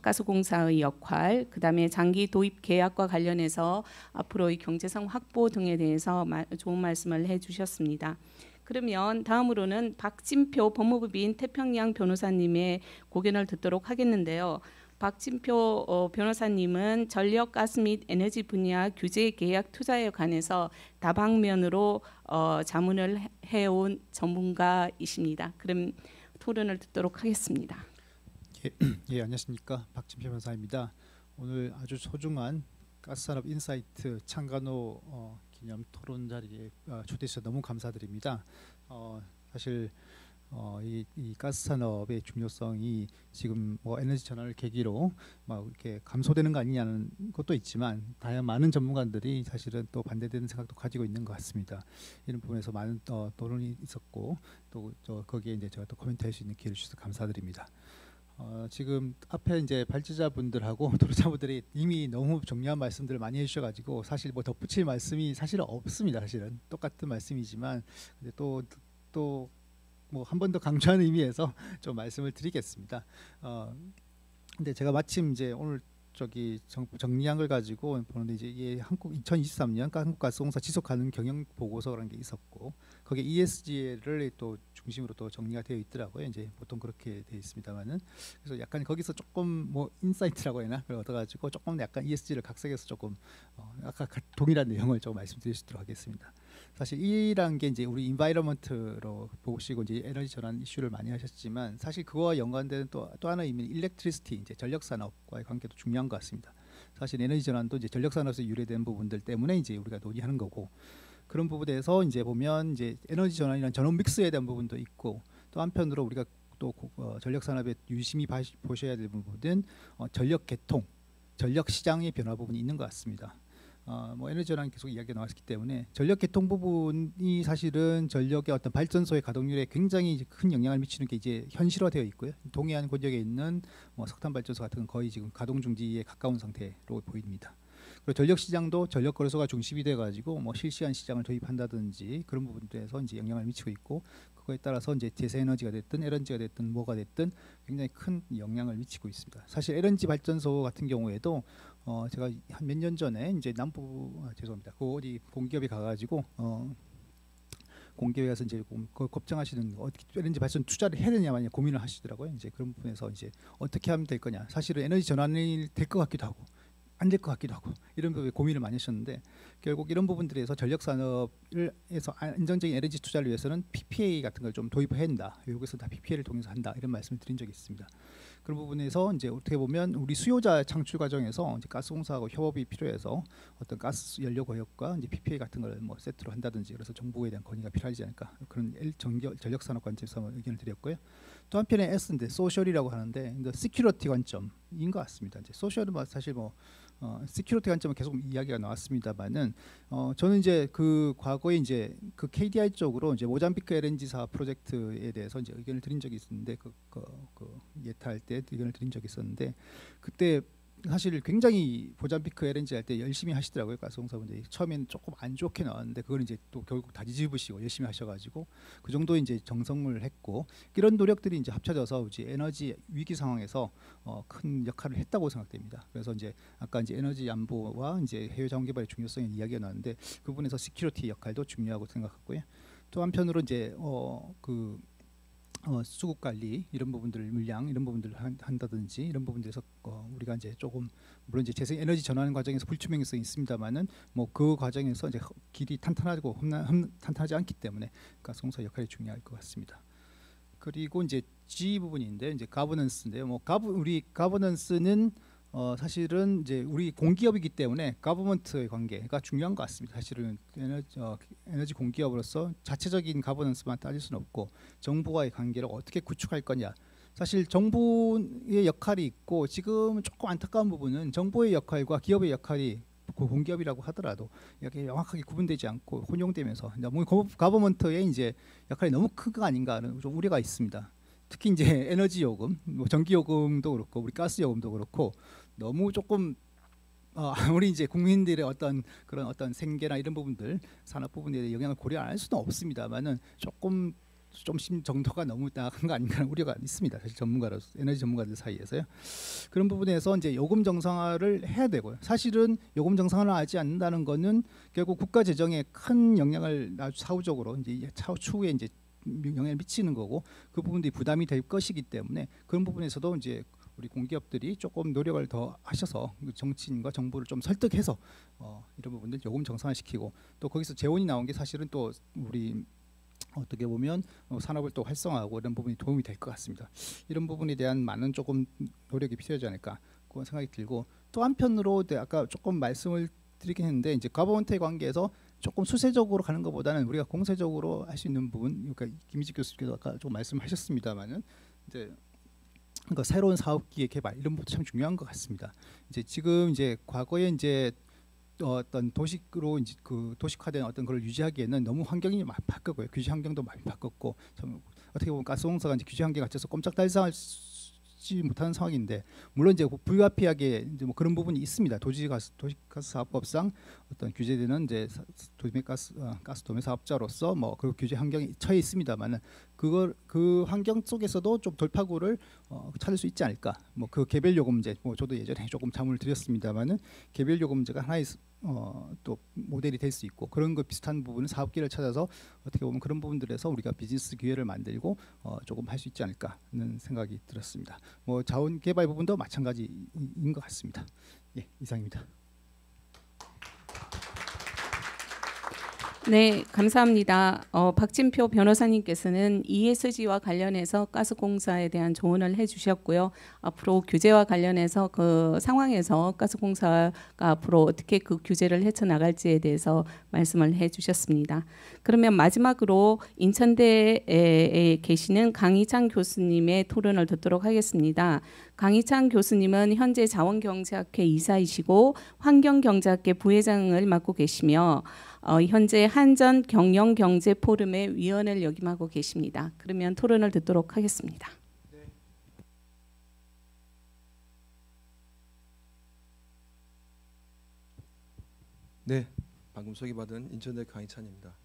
가스공사의 역할, 그다음에 장기 도입 계약과 관련해서 앞으로의 경제성 확보 등에 대해서 좋은 말씀을 해주셨습니다. 그러면 다음으로는 박진표 법무부인 태평양 변호사님의 고견을 듣도록 하겠는데요. 박진표 변호사님은 전력, 가스 및 에너지 분야 규제 계약 투자에 관해서 다방면으로 자문을 해온 전문가이십니다. 그럼 토론을 듣도록 하겠습니다. 예, 안녕하십니까, 박진표 변호사입니다. 오늘 아주 소중한 가스산업 인사이트 창간호 기념 토론 자리에 초대해 주셔서 너무 감사드립니다. 사실 이 가스 산업의 중요성이 지금 뭐 에너지 전환을 계기로 막 이렇게 감소되는 거 아니냐는 것도 있지만, 다양한 많은 전문가들이 사실은 또 반대되는 생각도 가지고 있는 것 같습니다. 이런 부분에서 많은 토론이 있었고, 또 거기에 이제 제가 또 코멘트할 수 있는 기회를 주셔서 감사드립니다. 지금 앞에 이제 발제자분들하고 토론자분들이 이미 너무 정리한 말씀들을 많이 해주셔가지고 사실 뭐 덧붙일 말씀이 사실은 없습니다. 사실은 똑같은 말씀이지만, 근데 또 뭐 한 번 더 강조하는 의미에서 좀 말씀을 드리겠습니다. 근데 제가 마침 이제 오늘 정리한 걸 가지고 보는데, 이제 이게 2023년 한국가스공사 지속 가능 경영 보고서라는 게 있었고, 거기에 ESG를 또 중심으로 또 정리가 되어 있더라고요. 이제 보통 그렇게 되어 있습니다만은, 그래서 약간 거기서 조금 뭐 인사이트라고 해나 그걸 얻어가지고 조금 약간 ESG를 각색해서 조금 아까 동일한 내용을 조금 말씀드릴 수 있도록 하겠습니다. 사실 이란 게 이제 우리 인바이러먼트로 보시고 이제 에너지 전환 이슈를 많이 하셨지만, 사실 그거와 연관되는 또 하나의 의미는 일렉트리시티, 이제 전력 산업과의 관계도 중요한 것 같습니다. 사실 에너지 전환도 이제 전력 산업에서 유래된 부분들 때문에 이제 우리가 논의하는 거고, 그런 부분에서 이제 보면 이제 에너지 전환이란 전원 믹스에 대한 부분도 있고, 또 한편으로 우리가 또 전력 산업에 유심히 보셔야 될 부분은 전력 개통, 전력 시장의 변화 부분이 있는 것 같습니다. 뭐 에너지 전환 계속 이야기가 나왔기 때문에 전력 개통 부분이 사실은 전력의 어떤 발전소의 가동률에 굉장히 큰 영향을 미치는 게 이제 현실화되어 있고요. 동해안 권역에 있는 뭐 석탄 발전소 같은 건 거의 지금 가동 중지에 가까운 상태로 보입니다. 그리고 전력 시장도 전력 거래소가 중심이 돼 가지고 뭐 실시간 시장을 도입한다든지 그런 부분들에서 이제 영향을 미치고 있고, 그거에 따라서 이제 재생에너지가 됐든 LNG가 됐든 뭐가 됐든 굉장히 큰 영향을 미치고 있습니다. 사실 LNG 발전소 같은 경우에도 제가 한 몇 년 전에 이제 죄송합니다. 그 어디 공기업에 가가지고 공기업에 가서 이제 걱정하시는 어떻게 LNG 발전 투자를 해야 되냐 많이 고민을 하시더라고요. 이제 그런 부분에서 이제 어떻게 하면 될 거냐. 사실은 에너지 전환이 될 것 같기도 하고 안 될 것 같기도 하고 이런 부분에 고민을 많이 하셨는데, 결국 이런 부분들에서 전력 산업에서 안정적인 에너지 투자를 위해서는 PPA 같은 걸 좀 도입해야 한다. 외국에서 다 PPA를 통해서 한다. 이런 말씀을 드린 적이 있습니다. 그런 부분에서 이제 어떻게 보면 우리 수요자 창출 과정에서 이제 가스공사하고 협업이 필요해서 어떤 가스 연료 거역과 이제 PPA 같은 걸 뭐 세트로 한다든지, 그래서 정부에 대한 건의가 필요하지 않을까, 그런 전력 산업 관점에서 의견을 드렸고요. 또 한편에 S인데 소셜이라고 하는데 시큐리티 관점인 것 같습니다. 이제 소셜은 사실 뭐 시큐리티 관점은 계속 이야기가 나왔습니다만은, 저는 이제 그 과거에 이제 그 KDI 쪽으로 이제 모잠비크 LNG사 프로젝트에 대해서 이제 의견을 드린 적이 있었는데, 그 예타할 때 의견을 드린 적이 있었는데, 그때 사실 굉장히 모잠비크 LNG 할 때 열심히 하시더라고요. 가스공사분들이 처음에는 조금 안 좋게 나왔는데, 그걸 이제 또 결국 다 뒤집으시고 열심히 하셔가지고 그 정도 이제 정성을 했고, 이런 노력들이 이제 합쳐져서 이제 에너지 위기 상황에서 큰 역할을 했다고 생각됩니다. 그래서 이제 아까 이제 에너지 안보와 이제 해외 자원 개발의 중요성에 이야기가 나왔는데, 그 부분에서 시큐리티 역할도 중요하고 생각하고요. 또 한편으로 이제 수급 관리 이런 부분들, 물량 이런 부분들을 한다든지 이런 부분들에서 우리가 이제 조금 물론 이제 재생 에너지 전환 과정에서 불투명성이 있습니다만은 뭐 그 과정에서 이제 길이 탄탄하고 탄탄하지 않기 때문에 가스공사 역할이 중요할 것 같습니다. 그리고 이제 G 부분인데 이제 가버넌스인데요. 뭐 우리 가버넌스는 사실은 이제 우리 공기업이기 때문에 가버먼트의 관계가 중요한 것 같습니다. 사실은 에너지 공기업으로서 자체적인 가버넌스만 따질 수는 없고, 정부와의 관계를 어떻게 구축할 거냐. 사실 정부의 역할이 있고, 지금 조금 안타까운 부분은 정부의 역할과 기업의 역할이 공기업이라고 하더라도 이렇게 명확하게 구분되지 않고 혼용되면서 너무 가버먼트의 이제 역할이 너무 큰 거 아닌가 하는 좀 우려가 있습니다. 특히 이제 에너지 요금, 뭐 전기 요금도 그렇고 우리 가스 요금도 그렇고 너무 조금 아무리 이제 국민들의 어떤 그런 어떤 생계나 이런 부분들 산업 부분에 대해 영향을 고려 안 할 수는 없습니다만은 조금 좀 정도가 너무 나간 거 아닌가 하는 우려가 있습니다. 사실 전문가로서 에너지 전문가들 사이에서요. 그런 부분에서 이제 요금 정상화를 해야 되고요. 사실은 요금 정상화를 하지 않는다는 거는 결국 국가 재정에 큰 영향을 사후적으로 이제 추후에 이제 영향을 미치는 거고 그 부분들이 부담이 될 것이기 때문에 그런 부분에서도 이제 우리 공기업들이 조금 노력을 더 하셔서 정치인과 정부를 좀 설득해서 이런 부분들 요금 정상화시키고 또 거기서 재원이 나온 게 사실은 또 우리 어떻게 보면 산업을 또 활성화하고 이런 부분이 도움이 될 것 같습니다. 이런 부분에 대한 많은 조금 노력이 필요하지 않을까 그런 생각이 들고 또 한편으로 아까 조금 말씀을 드리긴 했는데 이제 가버먼트의 관계에서 조금 수세적으로 가는 것보다는 우리가 공세적으로 할 수 있는 부분, 그러니까 김희직 교수께서 아까 좀 말씀하셨습니다만은 이제 그러니까 새로운 사업기획 개발 이런 것도 참 중요한 것 같습니다. 이제 지금 이제 과거에 이제 어떤 도식으로 이제 그 도식화된 어떤 걸 유지하기에는 너무 환경이 많이 바뀌었고요. 규제 환경도 많이 바뀌었고 참 어떻게 보면 가스공사가 이제 규제 환경에 갇혀서 꼼짝 달싹하지 못하는 상황인데 물론 이제 불가피하게 이제 뭐 그런 부분이 있습니다. 도시가스 사업법상 어떤 규제되는 이제 도시가스 도매 사업자로서 뭐 그 규제 환경에 처해 있습니다만은 그 환경 속에서도 좀 돌파구를 찾을 수 있지 않을까. 뭐 그 개별 요금제, 뭐 저도 예전에 조금 자문을 드렸습니다만은 개별 요금제가 하나의 또 모델이 될 수 있고 그런 것 비슷한 부분은 사업기를 찾아서 어떻게 보면 그런 부분들에서 우리가 비즈니스 기회를 만들고 조금 할 수 있지 않을까 하는 생각이 들었습니다. 뭐 자원 개발 부분도 마찬가지인 것 같습니다. 예, 이상입니다. 네, 감사합니다. 박진표 변호사님께서는 ESG와 관련해서 가스공사에 대한 조언을 해주셨고요. 앞으로 규제와 관련해서 그 상황에서 가스공사가 앞으로 어떻게 그 규제를 헤쳐나갈지에 대해서 말씀을 해주셨습니다. 그러면 마지막으로 인천대에 계시는 강희찬 교수님의 토론을 듣도록 하겠습니다. 강희찬 교수님은 현재 자원경제학회 이사이시고 환경경제학회 부회장을 맡고 계시며 현재 한전 경영경제 포럼의 위원을 역임하고 계십니다. 그러면 토론을 듣도록 하겠습니다. 네, 방금 소개받은 인천대 강희찬입니다.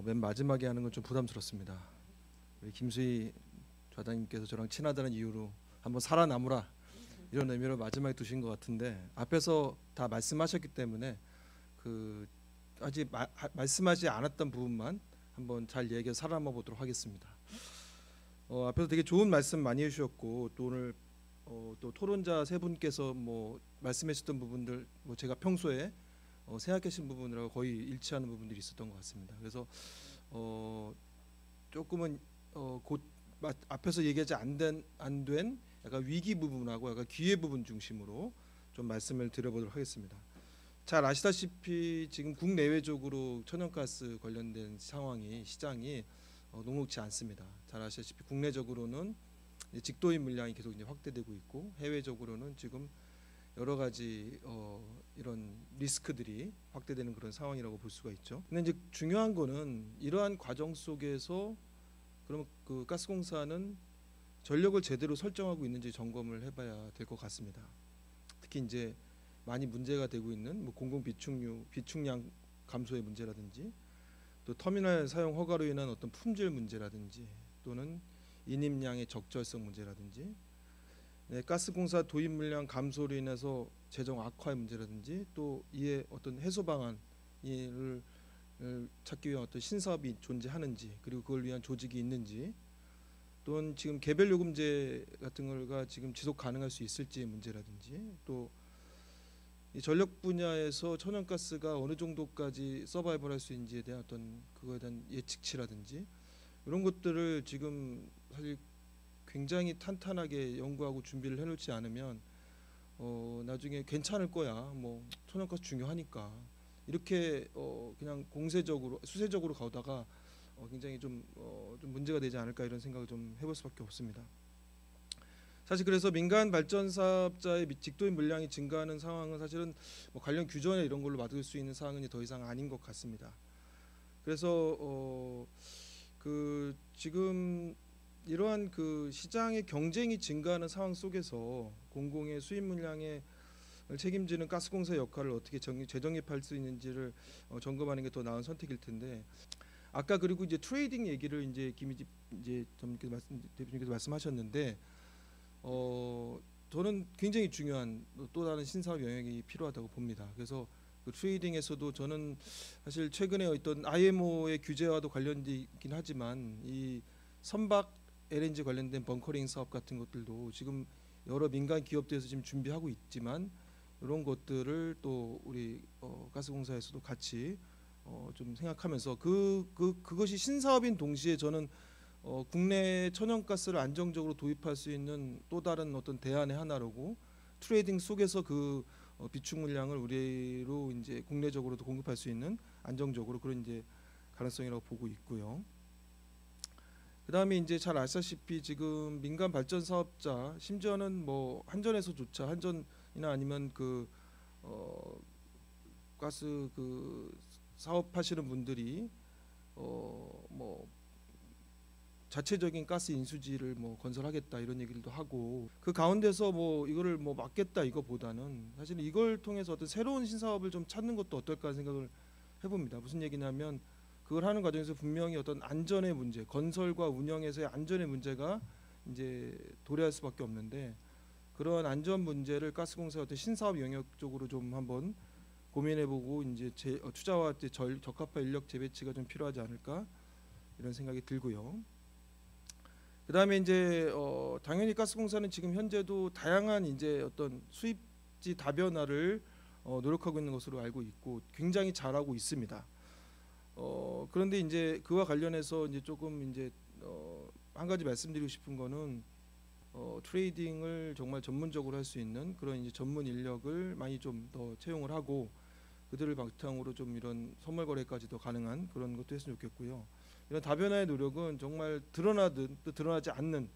맨 마지막에 하는 건 좀 부담스럽습니다. 우리 김수희 좌장님께서 저랑 친하다는 이유로 한번 살아남으라 이런 의미로 마지막에 두신 것 같은데 앞에서 다 말씀하셨기 때문에 그 아직 말씀하지 않았던 부분만 한번 잘 얘기해서 살아남아 보도록 하겠습니다. 앞에서 되게 좋은 말씀 많이 해주셨고 또 오늘 또 토론자 세 분께서 뭐 말씀하셨던 부분들 뭐 제가 평소에 생각하신 부분이라고 거의 일치하는 부분들이 있었던 것 같습니다. 그래서 조금은 곧 앞에서 얘기하지 안 된 약간 위기 부분하고 약간 기회 부분 중심으로 좀 말씀을 드려보도록 하겠습니다. 잘 아시다시피 지금 국내외적으로 천연가스 관련된 상황이 시장이 녹록지 않습니다. 잘 아시다시피 국내적으로는 직도인 물량이 계속 이제 확대되고 있고 해외적으로는 지금 여러 가지 이런 리스크들이 확대되는 그런 상황이라고 볼 수가 있죠. 근데 이제 중요한 거는 이러한 과정 속에서 그러면 그 가스공사는 전력을 제대로 설정하고 있는지 점검을 해봐야 될 것 같습니다. 특히 이제 많이 문제가 되고 있는 뭐 공공 비축량 감소의 문제라든지 또 터미널 사용 허가로 인한 어떤 품질 문제라든지 또는 인입량의 적절성 문제라든지 가스공사 도입 물량 감소로 인해서 재정 악화의 문제라든지 또 이에 어떤 해소 방안을 찾기 위한 어떤 신사업이 존재하는지 그리고 그걸 위한 조직이 있는지 또는 지금 개별 요금제 같은 걸가 지금 지속 가능할 수 있을지의 문제라든지 또 이 전력 분야에서 천연가스가 어느 정도까지 서바이벌할 수 있는지에 대한 어떤 그거에 대한 예측치라든지 이런 것들을 지금 사실 굉장히 탄탄하게 연구하고 준비를 해놓지 않으면 나중에 괜찮을 거야 뭐 천연가스 중요하니까 이렇게 그냥 공세적으로 수세적으로 가다가 굉장히 좀 문제가 되지 않을까 이런 생각을 좀 해볼 수밖에 없습니다. 사실 그래서 민간 발전 사업자의 직도인 물량이 증가하는 상황은 사실은 뭐 관련 규정이나 이런 걸로 막을 수 있는 사항은 더 이상 아닌 것 같습니다. 그래서 그 지금 이러한 그 시장의 경쟁이 증가하는 상황 속에서 공공의 수입 물량에 책임지는 가스공사 역할을 어떻게 재정립할 수 있는지를 점검하는 게 더 나은 선택일 텐데, 아까 그리고 이제 트레이딩 얘기를 이제 김희집 이제 대표님께서 말씀하셨는데, 저는 굉장히 중요한 또 다른 신사업 영역이 필요하다고 봅니다. 그래서 그 트레이딩에서도 저는 사실 최근에 어떤 IMO의 규제와도 관련돼 있긴 하지만 이 선박 LNG 관련된 벙커링 사업 같은 것들도 지금 여러 민간 기업들에서 지금 준비하고 있지만, 이런 것들을 또 우리 가스공사에서도 같이 좀 생각하면서 그것이 신사업인 동시에 저는 국내 천연가스를 안정적으로 도입할 수 있는 또 다른 어떤 대안의 하나로고, 트레이딩 속에서 그 비축 물량을 우리로 이제 국내적으로도 공급할 수 있는 안정적으로 그런 이제 가능성이라고 보고 있고요. 그다음에 이제 잘 아시다시피 지금 민간 발전 사업자, 심지어는 뭐 한전에서조차, 한전이나 아니면 그 가스 그 사업하시는 분들이 뭐 자체적인 가스 인수지를 뭐 건설하겠다 이런 얘기들도 하고, 그 가운데서 뭐 이거를 뭐 막겠다 이거보다는 사실 이걸 통해서 어떤 새로운 신사업을 좀 찾는 것도 어떨까 생각을 해봅니다. 무슨 얘기냐면, 그걸 하는 과정에서 분명히 어떤 안전의 문제, 건설과 운영에서의 안전의 문제가 이제 도래할 수밖에 없는데, 그런 안전 문제를 가스공사의 어떤 신사업 영역 쪽으로 좀 한번 고민해보고 이제 투자와 적합한 인력 재배치가 좀 필요하지 않을까 이런 생각이 들고요. 그다음에 이제 당연히 가스공사는 지금 현재도 다양한 이제 어떤 수입지 다변화를 노력하고 있는 것으로 알고 있고 굉장히 잘하고 있습니다. 그런데 이제 그와 관련해서 이제 조금 이제 한 가지 말씀드리고 싶은 거는, 트레이딩을 정말 전문적으로 할 수 있는 그런 이제 전문 인력을 많이 좀 더 채용을 하고, 그들을 바탕으로 좀 이런 선물 거래까지도 가능한 그런 것도 했으면 좋겠고요. 이런 다변화의 노력은 정말 드러나든 또 드러나지 않는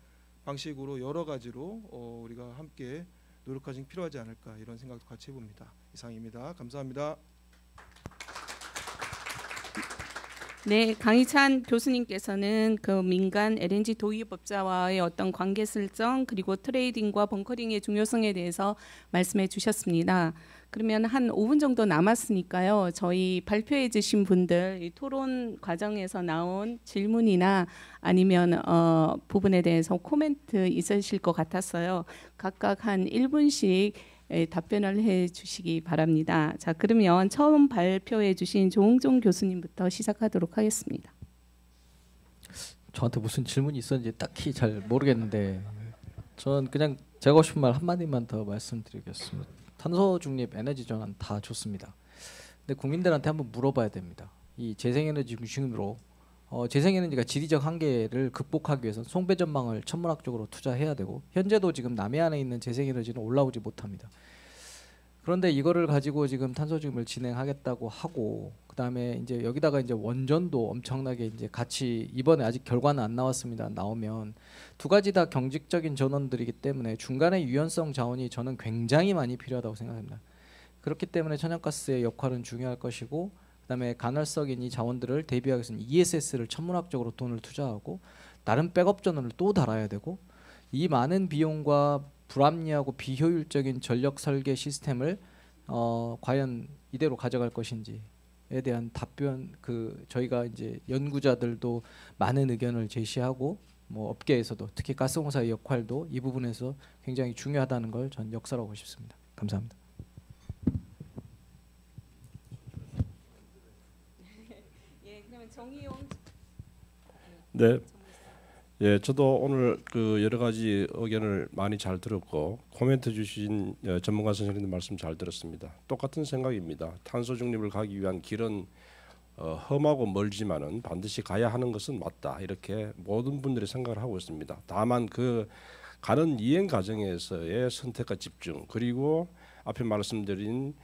방식으로 여러 가지로 우리가 함께 노력하는 게 필요하지 않을까 이런 생각도 같이 해봅니다. 이상입니다. 감사합니다. 네, 강희찬 교수님께서는 그 민간 LNG 도입업자와의 어떤 관계 설정, 그리고 트레이딩과 벙커링의 중요성에 대해서 말씀해 주셨습니다. 그러면 한 5분 정도 남았으니까요. 저희 발표해 주신 분들 이 토론 과정에서 나온 질문이나 아니면 부분에 대해서 코멘트 있으실 것 같았어요. 각각 한 1분씩 답변을 해 주시기 바랍니다. 자, 그러면 처음 발표해 주신 조홍종 교수님부터 시작하도록 하겠습니다. 저한테 무슨 질문이 있었는지 딱히 잘 모르겠는데, 저는 그냥 제가 하고 싶은 말 한마디만 더 말씀드리겠습니다. 탄소 중립, 에너지 전환 다 좋습니다. 근데 국민들한테 한번 물어봐야 됩니다. 이 재생에너지 중심으로 재생에너지가 지리적 한계를 극복하기 위해서는 송배전망을 천문학적으로 투자해야 되고, 현재도 지금 남해안에 있는 재생에너지는 올라오지 못합니다. 그런데 이거를 가지고 지금 탄소중립을 진행하겠다고 하고, 그다음에 이제 여기다가 이제 원전도 엄청나게 이제 같이, 이번에 아직 결과는 안 나왔습니다. 나오면 두 가지 다 경직적인 전원들이기 때문에 중간에 유연성 자원이 저는 굉장히 많이 필요하다고 생각합니다. 그렇기 때문에 천연가스의 역할은 중요할 것이고, 그다음에 간헐적인 이 자원들을 대비하기 위해서는 ESS를 천문학적으로 돈을 투자하고 다른 백업 전원을 또 달아야 되고, 이 많은 비용과 불합리하고 비효율적인 전력 설계 시스템을 과연 이대로 가져갈 것인지에 대한 답변, 저희가 이제 연구자들도 많은 의견을 제시하고, 뭐 업계에서도 특히 가스공사의 역할도 이 부분에서 굉장히 중요하다는 걸 전 역사라고 보고 싶습니다. 감사합니다. 네, 예, 저도 오늘 그 여러 가지 의견을 많이 잘 들었고, 코멘트 주신 전문가 선생님들 말씀 잘 들었습니다. 똑같은 생각입니다. 탄소 중립을 가기 위한 길은 험하고 멀지만은 반드시 가야 하는 것은 맞다, 이렇게 모든 분들이 생각을 하고 있습니다. 다만 그 가는 이행 과정에서의 선택과 집중, 그리고 앞에 말씀드린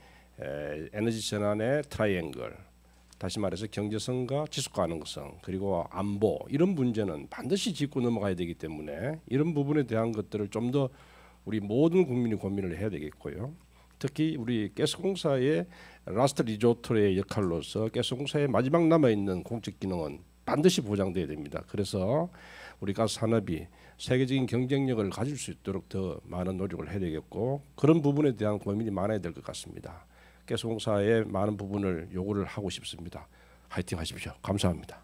에너지 전환의 트라이앵글, 다시 말해서 경제성과 지속 가능성, 그리고 안보, 이런 문제는 반드시 짚고 넘어가야 되기 때문에 이런 부분에 대한 것들을 좀 더 우리 모든 국민이 고민을 해야 되겠고요. 특히 우리 가스공사의 라스트 리조트의 역할로서 가스공사의 마지막 남아있는 공적 기능은 반드시 보장돼야 됩니다. 그래서 우리 가스 산업이 세계적인 경쟁력을 가질 수 있도록 더 많은 노력을 해야 되겠고 그런 부분에 대한 고민이 많아야 될 것 같습니다. 가스공사의 많은 부분을 요구를 하고 싶습니다. 화이팅 하십시오. 감사합니다.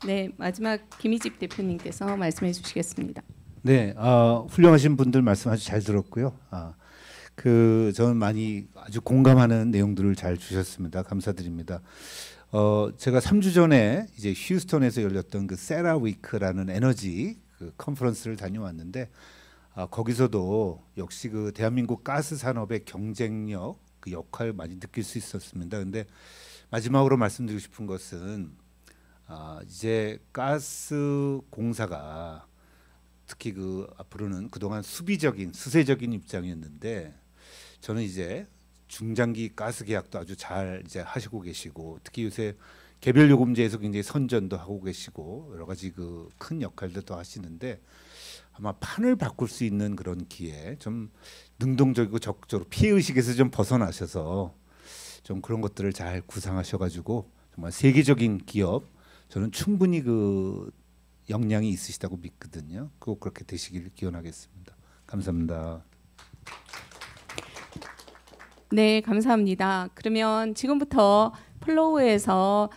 네, 마지막 김희집 대표님께서 말씀해 주시겠습니다. 네, 훌륭하신 분들 말씀 아주 잘 들었고요. 저는 많이 아주 공감하는 내용들을 잘 주셨습니다. 감사드립니다. 제가 3주 전에 이제 휴스턴에서 열렸던 그 세라 위크라는 에너지 그 컨퍼런스를 다녀왔는데 거기서도 역시 그 대한민국 가스 산업의 경쟁력 그 역할 많이 느낄 수 있었습니다. 근데 마지막으로 말씀드리고 싶은 것은 이제 가스 공사가 특히 그 앞으로는 그동안 수비적인 수세적인 입장이었는데 저는 이제 중장기 가스 계약도 아주 잘 이제 하시고 계시고 특히 요새 개별 요금제에서 굉장히 선전도 하고 계시고 여러 가지 그 큰 역할들도 하시는데 아마 판을 바꿀 수 있는 그런 기회 좀 능동적이고 적극적으로 피해 의식에서 좀 벗어나셔서 좀 그런 것들을 잘 구상하셔가지고 정말 세계적인 기업 저는 충분히 그 역량이 있으시다고 믿거든요. 꼭 그렇게 되시길 기원하겠습니다. 감사합니다. 네, 감사합니다. 그러면 지금부터 플로우에서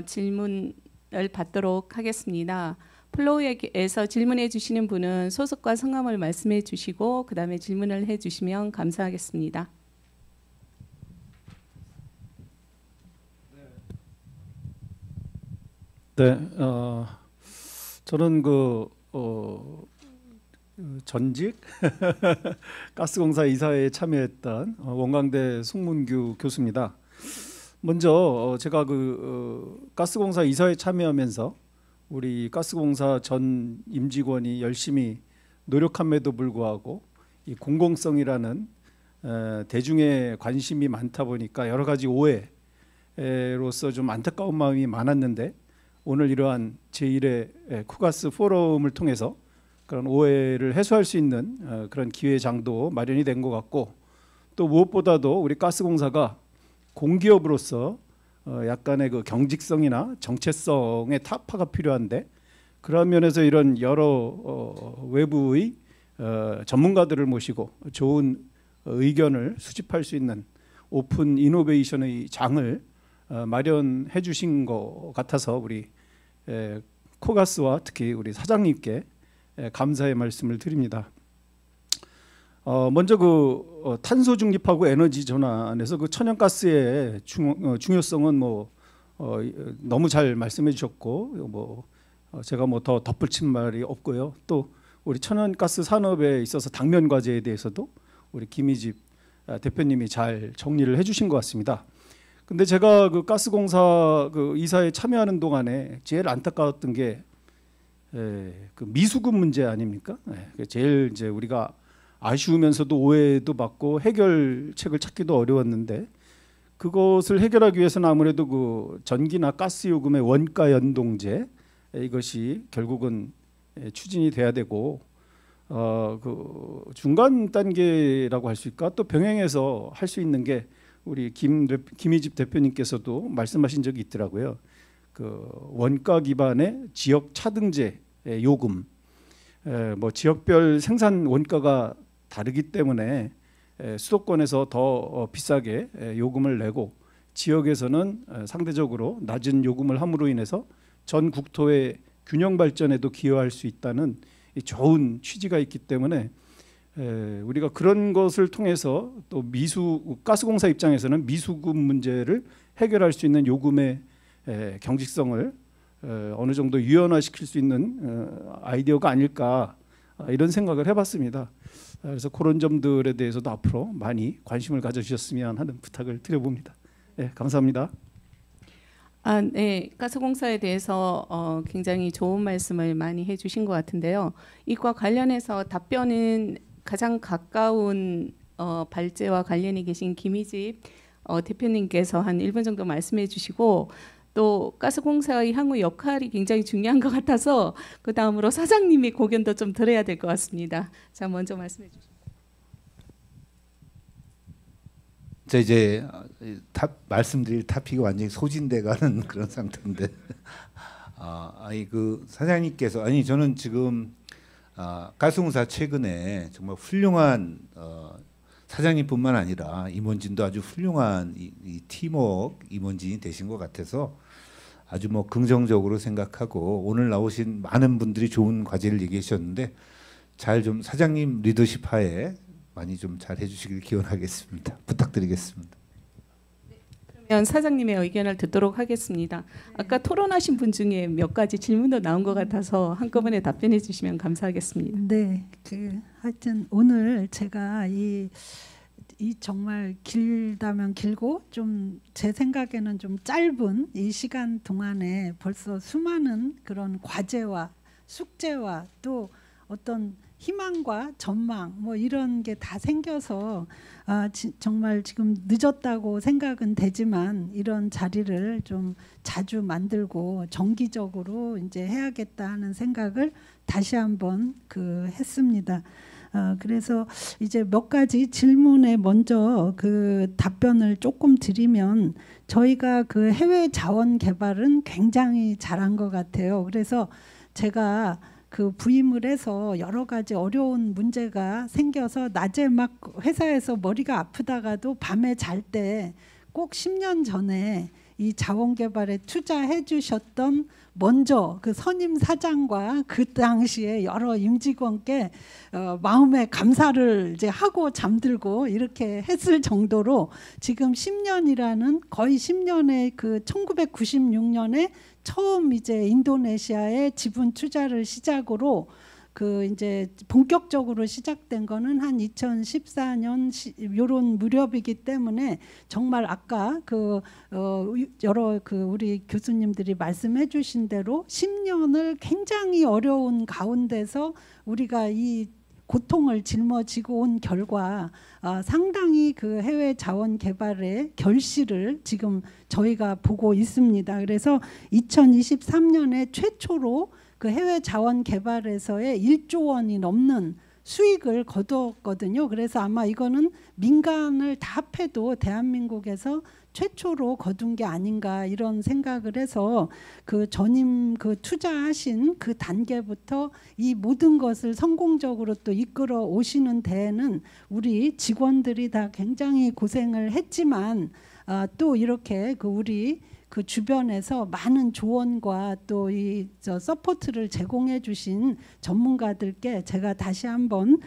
질문을 받도록 하겠습니다. 플로우에서 질문해 주시는 분은 소속과 성함을 말씀해 주시고 그 다음에 질문을 해 주시면 감사하겠습니다. 네, 저는 전직 가스공사 이사회에 참여했던 원광대 송문규 교수입니다. 먼저 제가 가스공사 이사회에 참여하면서 우리 가스공사 전 임직원이 열심히 노력함에도 불구하고 이 공공성이라는 대중의 관심이 많다 보니까 여러 가지 오해로서 좀 안타까운 마음이 많았는데 오늘 이러한 제1회 코가스 포럼을 통해서 그런 오해를 해소할 수 있는 그런 기회장도 마련이 된 것 같고 또 무엇보다도 우리 가스공사가 공기업으로서 약간의 그 경직성이나 정체성의 타파가 필요한데 그런 면에서 이런 여러 외부의 전문가들을 모시고 좋은 의견을 수집할 수 있는 오픈 이노베이션의 장을 마련해 주신 것 같아서 우리 코가스와 특히 우리 사장님께 감사의 말씀을 드립니다. 먼저 탄소 중립하고 에너지 전환에서 그 천연가스의 중요성은 너무 잘 말씀해 주셨고 제가 더 덧붙일 말이 없고요. 또 우리 천연가스 산업에 있어서 당면 과제에 대해서도 우리 김희집 대표님이 잘 정리를 해주신 것 같습니다. 근데 제가 그 가스공사 이사에 참여하는 동안에 제일 안타까웠던 게 그 미수급 문제 아닙니까? 제일 이제 우리가 아쉬우면서도 오해도 받고 해결책을 찾기도 어려웠는데 그것을 해결하기 위해서는 아무래도 그 전기나 가스 요금의 원가 연동제 이것이 결국은 추진이 돼야 되고 그 중간 단계라고 할 수 있을까? 또 병행해서 할 수 있는 게 우리 김희집 대표님께서도 말씀하신 적이 있더라고요. 그 원가 기반의 지역 차등제 요금, 지역별 생산 원가가 다르기 때문에 수도권에서 더 비싸게 요금을 내고 지역에서는 상대적으로 낮은 요금을 함으로 인해서 전 국토의 균형 발전에도 기여할 수 있다는 좋은 취지가 있기 때문에 우리가 그런 것을 통해서 또 가스공사 입장에서는 미수급 문제를 해결할 수 있는 요금의 경직성을 어느 정도 유연화시킬 수 있는 아이디어가 아닐까 이런 생각을 해봤습니다. 그래서 그런 점들에 대해서도 앞으로 많이 관심을 가져주셨으면 하는 부탁을 드려봅니다. 네, 감사합니다. 네, 가스공사에 대해서 굉장히 좋은 말씀을 많이 해주신 것 같은데요. 이과 관련해서 답변은 가장 가까운 발제와 관련이 계신 김희집 대표님께서 한 1분 정도 말씀해 주시고 또 가스공사의 향후 역할이 굉장히 중요한 것 같아서 그 다음으로 사장님이 고견도 좀 들어야 될 것 같습니다. 자, 먼저 말씀해 주시죠. 자, 이제 말씀드릴 토픽이 완전히 소진돼가는 그런 상태인데 그 사장님께서 저는 지금 가스공사 최근에 정말 훌륭한 사장님뿐만 아니라 임원진도 아주 훌륭한 이 팀워크 임원진이 되신 것 같아서 아주 뭐 긍정적으로 생각하고 오늘 나오신 많은 분들이 좋은 과제를 얘기해 주셨는데 잘 좀 사장님 리더십 하에 많이 좀 잘 해주시길 기원하겠습니다. 부탁드리겠습니다. 그러면 사장님의 의견을 듣도록 하겠습니다. 아까 토론하신 분 중에 몇 가지 질문도 나온 것 같아서 한꺼번에 답변해 주시면 감사하겠습니다. 네, 하여튼 오늘 제가 이 정말 길다면 길고 좀 제 생각에는 좀 짧은 이 시간 동안에 벌써 수많은 그런 과제와 숙제와 또 어떤 희망과 전망 뭐 이런 게 다 생겨서 정말 지금 늦었다고 생각은 되지만 이런 자리를 좀 자주 만들고 정기적으로 이제 해야겠다 하는 생각을 다시 한번 했습니다. 그래서 이제 몇 가지 질문에 먼저 답변을 조금 드리면 저희가 해외 자원 개발은 굉장히 잘한 것 같아요. 그래서 제가 부임을 해서 여러 가지 어려운 문제가 생겨서 낮에 막 회사에서 머리가 아프다가도 밤에 잘 때 꼭 10년 전에 이 자원 개발에 투자해 주셨던 먼저 선임 사장과 그 당시에 여러 임직원께 마음의 감사를 이제 하고 잠들고 이렇게 했을 정도로 지금 10년이라는 거의 10년의 1996년에 처음 이제 인도네시아에 지분 투자를 시작으로 이제 본격적으로 시작된 거는 한 2014년 요런 무렵이기 때문에 정말 아까 여러 우리 교수님들이 말씀해 주신 대로 10년을 굉장히 어려운 가운데서 우리가 이 고통을 짊어지고 온 결과 상당히 해외 자원 개발의 결실을 지금 저희가 보고 있습니다. 그래서 2023년에 최초로 해외 자원 개발에서의 1조 원이 넘는 수익을 거두었거든요. 그래서 아마 이거는 민간을 다 합해도 대한민국에서 최초로 거둔 게 아닌가 이런 생각을 해서 전임 투자하신 단계부터 이 모든 것을 성공적으로 또 이끌어 오시는 데에는 우리 직원들이 다 굉장히 고생을 했지만 또 이렇게 우리 주변에서 많은 조언과 또 이 서포트를 제공해 주신 전문가들께 제가 다시 한번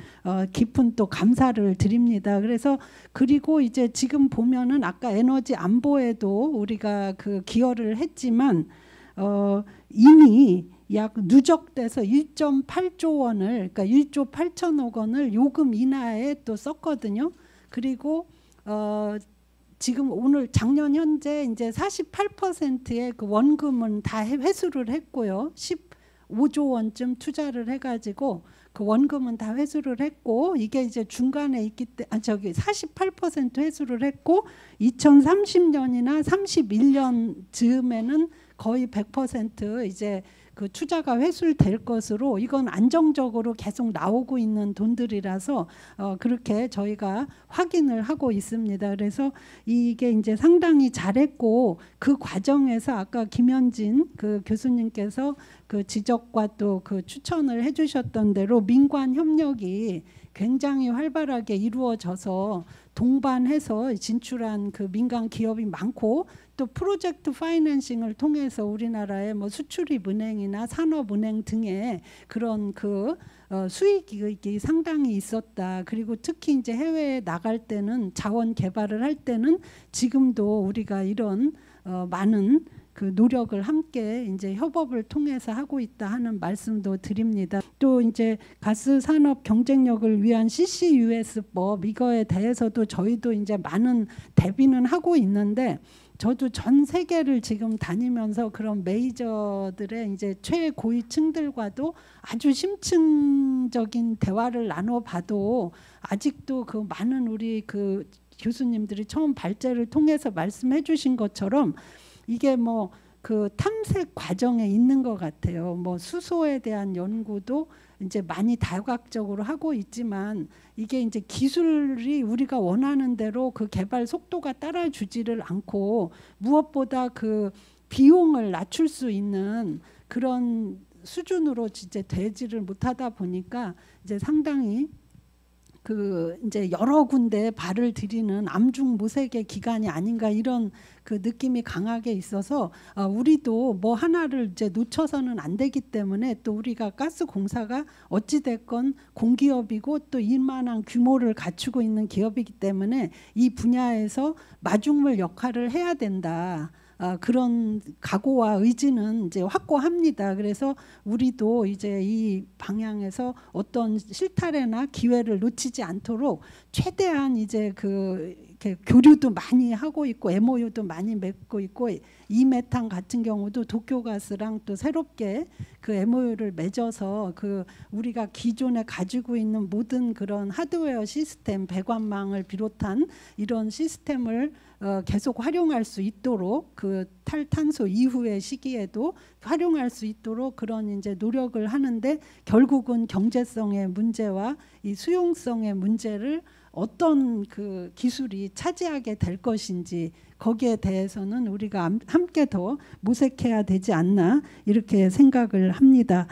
깊은 또 감사를 드립니다. 그래서 그리고 이제 지금 보면은 아까 에너지 안보에도 우리가 기여를 했지만 이미 약 누적돼서 1.8조 원을 그러니까 1조 8천억 원을 요금 인하에 또 썼거든요. 그리고 지금 오늘 작년 현재 이제 48%의 원금은 다 회수를 했고요. 15조 원쯤 투자를 해가지고 원금은 다 회수를 했고 이게 이제 중간에 있기 때문에 48% 회수를 했고 2030년이나 31년 즈음에는 거의 100% 이제 투자가 회수될 것으로 이건 안정적으로 계속 나오고 있는 돈들이라서 그렇게 저희가 확인을 하고 있습니다. 그래서 이게 이제 상당히 잘했고 그 과정에서 아까 김현진 교수님께서 지적과 또 추천을 해주셨던 대로 민관 협력이 굉장히 활발하게 이루어져서 동반해서 진출한 민간 기업이 많고 또 프로젝트 파이낸싱을 통해서 우리나라의 수출입은행이나 산업은행 등의 그런 수익이 상당히 있었다. 그리고 특히 이제 해외에 나갈 때는 자원 개발을 할 때는 지금도 우리가 이런 많은 노력을 함께 이제 협업을 통해서 하고 있다 하는 말씀도 드립니다. 또 이제 가스 산업 경쟁력을 위한 CCUS법 이거에 대해서도 저희도 이제 많은 대비는 하고 있는데 저도 전 세계를 지금 다니면서 그런 메이저들의 이제 최고위층들과도 아주 심층적인 대화를 나눠봐도 아직도 많은 우리 교수님들이 처음 발제를 통해서 말씀해주신 것처럼 이게 탐색 과정에 있는 것 같아요. 수소에 대한 연구도 이제 많이 다각적으로 하고 있지만 이게 이제 기술이 우리가 원하는 대로 개발 속도가 따라주지를 않고 무엇보다 비용을 낮출 수 있는 그런 수준으로 이제 되지를 못하다 보니까 이제 상당히 그 이제 여러 군데 발을 들이는 암중모색의 기간이 아닌가 이런 그 느낌이 강하게 있어서 우리도 뭐 하나를 이제 놓쳐서는 안 되기 때문에 또 우리가 가스공사가 어찌 됐건 공기업이고 또 이만한 규모를 갖추고 있는 기업이기 때문에 이 분야에서 마중물 역할을 해야 된다. 그런 각오와 의지는 이제 확고합니다. 그래서 우리도 이제 이 방향에서 어떤 실타래나 기회를 놓치지 않도록 최대한 이제 이렇게 교류도 많이 하고 있고 MOU도 많이 맺고 있고 이메탄 같은 경우도 도쿄가스랑 또 새롭게 그 MOU를 맺어서 그 우리가 기존에 가지고 있는 모든 그런 하드웨어 시스템 배관망을 비롯한 이런 시스템을 계속 활용할 수 있도록 그 탈탄소 이후의 시기에도 활용할 수 있도록 그런 이제 노력을 하는데 결국은 경제성의 문제와 이 수용성의 문제를 어떤 그 기술이 차지하게 될 것인지 거기에 대해서는 우리가 함께 더 모색해야 되지 않나 이렇게 생각을 합니다.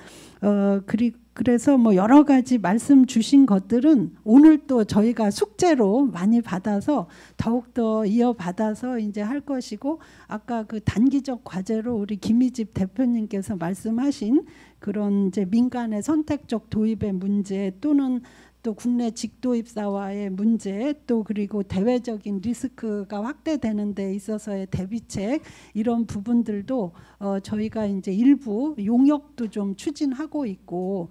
그래서 뭐 여러 가지 말씀 주신 것들은 오늘 또 저희가 숙제로 많이 받아서 더욱더 이어받아서 이제 할 것이고 아까 그 단기적 과제로 우리 김희집 대표님께서 말씀하신 그런 이제 민간의 선택적 도입의 문제 또는 또 국내 직도입사와의 문제 또 그리고 대외적인 리스크가 확대되는 데 있어서의 대비책 이런 부분들도 저희가 이제 일부 용역도 좀 추진하고 있고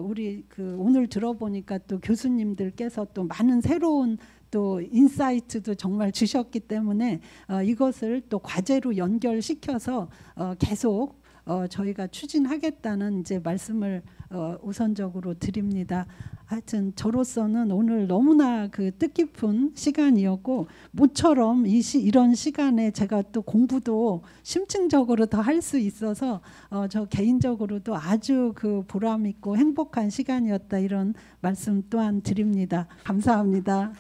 우리 오늘 들어보니까 또 교수님들께서 또 많은 새로운 또 인사이트도 정말 주셨기 때문에 이것을 또 과제로 연결시켜서 계속 저희가 추진하겠다는 이제 말씀을 우선적으로 드립니다. 하여튼 저로서는 오늘 너무나 그 뜻깊은 시간이었고 모처럼 이런 시간에 제가 또 공부도 심층적으로 더 할 수 있어서 저 개인적으로도 아주 그 보람 있고 행복한 시간이었다 이런 말씀 또한 드립니다. 감사합니다.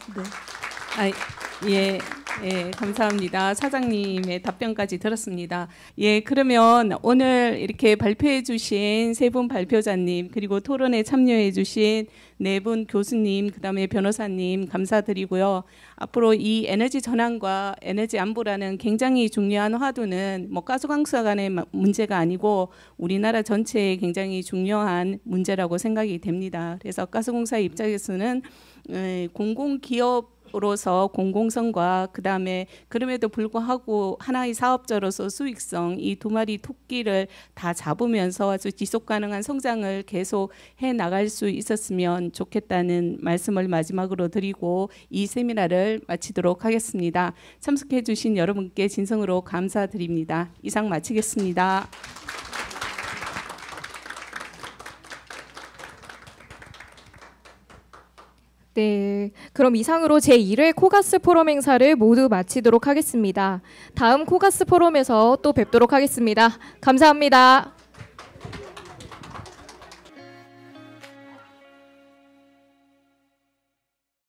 네. 예, 감사합니다. 사장님의 답변까지 들었습니다. 예, 그러면 오늘 이렇게 발표해 주신 세 분 발표자님 그리고 토론에 참여해 주신 네 분 교수님 그다음에 변호사님 감사드리고요. 앞으로 이 에너지 전환과 에너지 안보라는 굉장히 중요한 화두는 뭐 가스공사 간의 문제가 아니고 우리나라 전체에 굉장히 중요한 문제라고 생각이 됩니다. 그래서 가스공사 입장에서는 공공기업 로서 공공성과 그다음에 그럼에도 불구하고 하나의 사업자로서 수익성 이 두 마리 토끼를 다 잡으면서 아주 지속 가능한 성장을 계속 해 나갈 수 있었으면 좋겠다는 말씀을 마지막으로 드리고 이 세미나를 마치도록 하겠습니다. 참석해 주신 여러분께 진성으로 감사드립니다. 이상 마치겠습니다. 네, 그럼 이상으로 제1회 코가스 포럼 행사를 모두 마치도록 하겠습니다. 다음 코가스 포럼에서 또 뵙도록 하겠습니다. 감사합니다.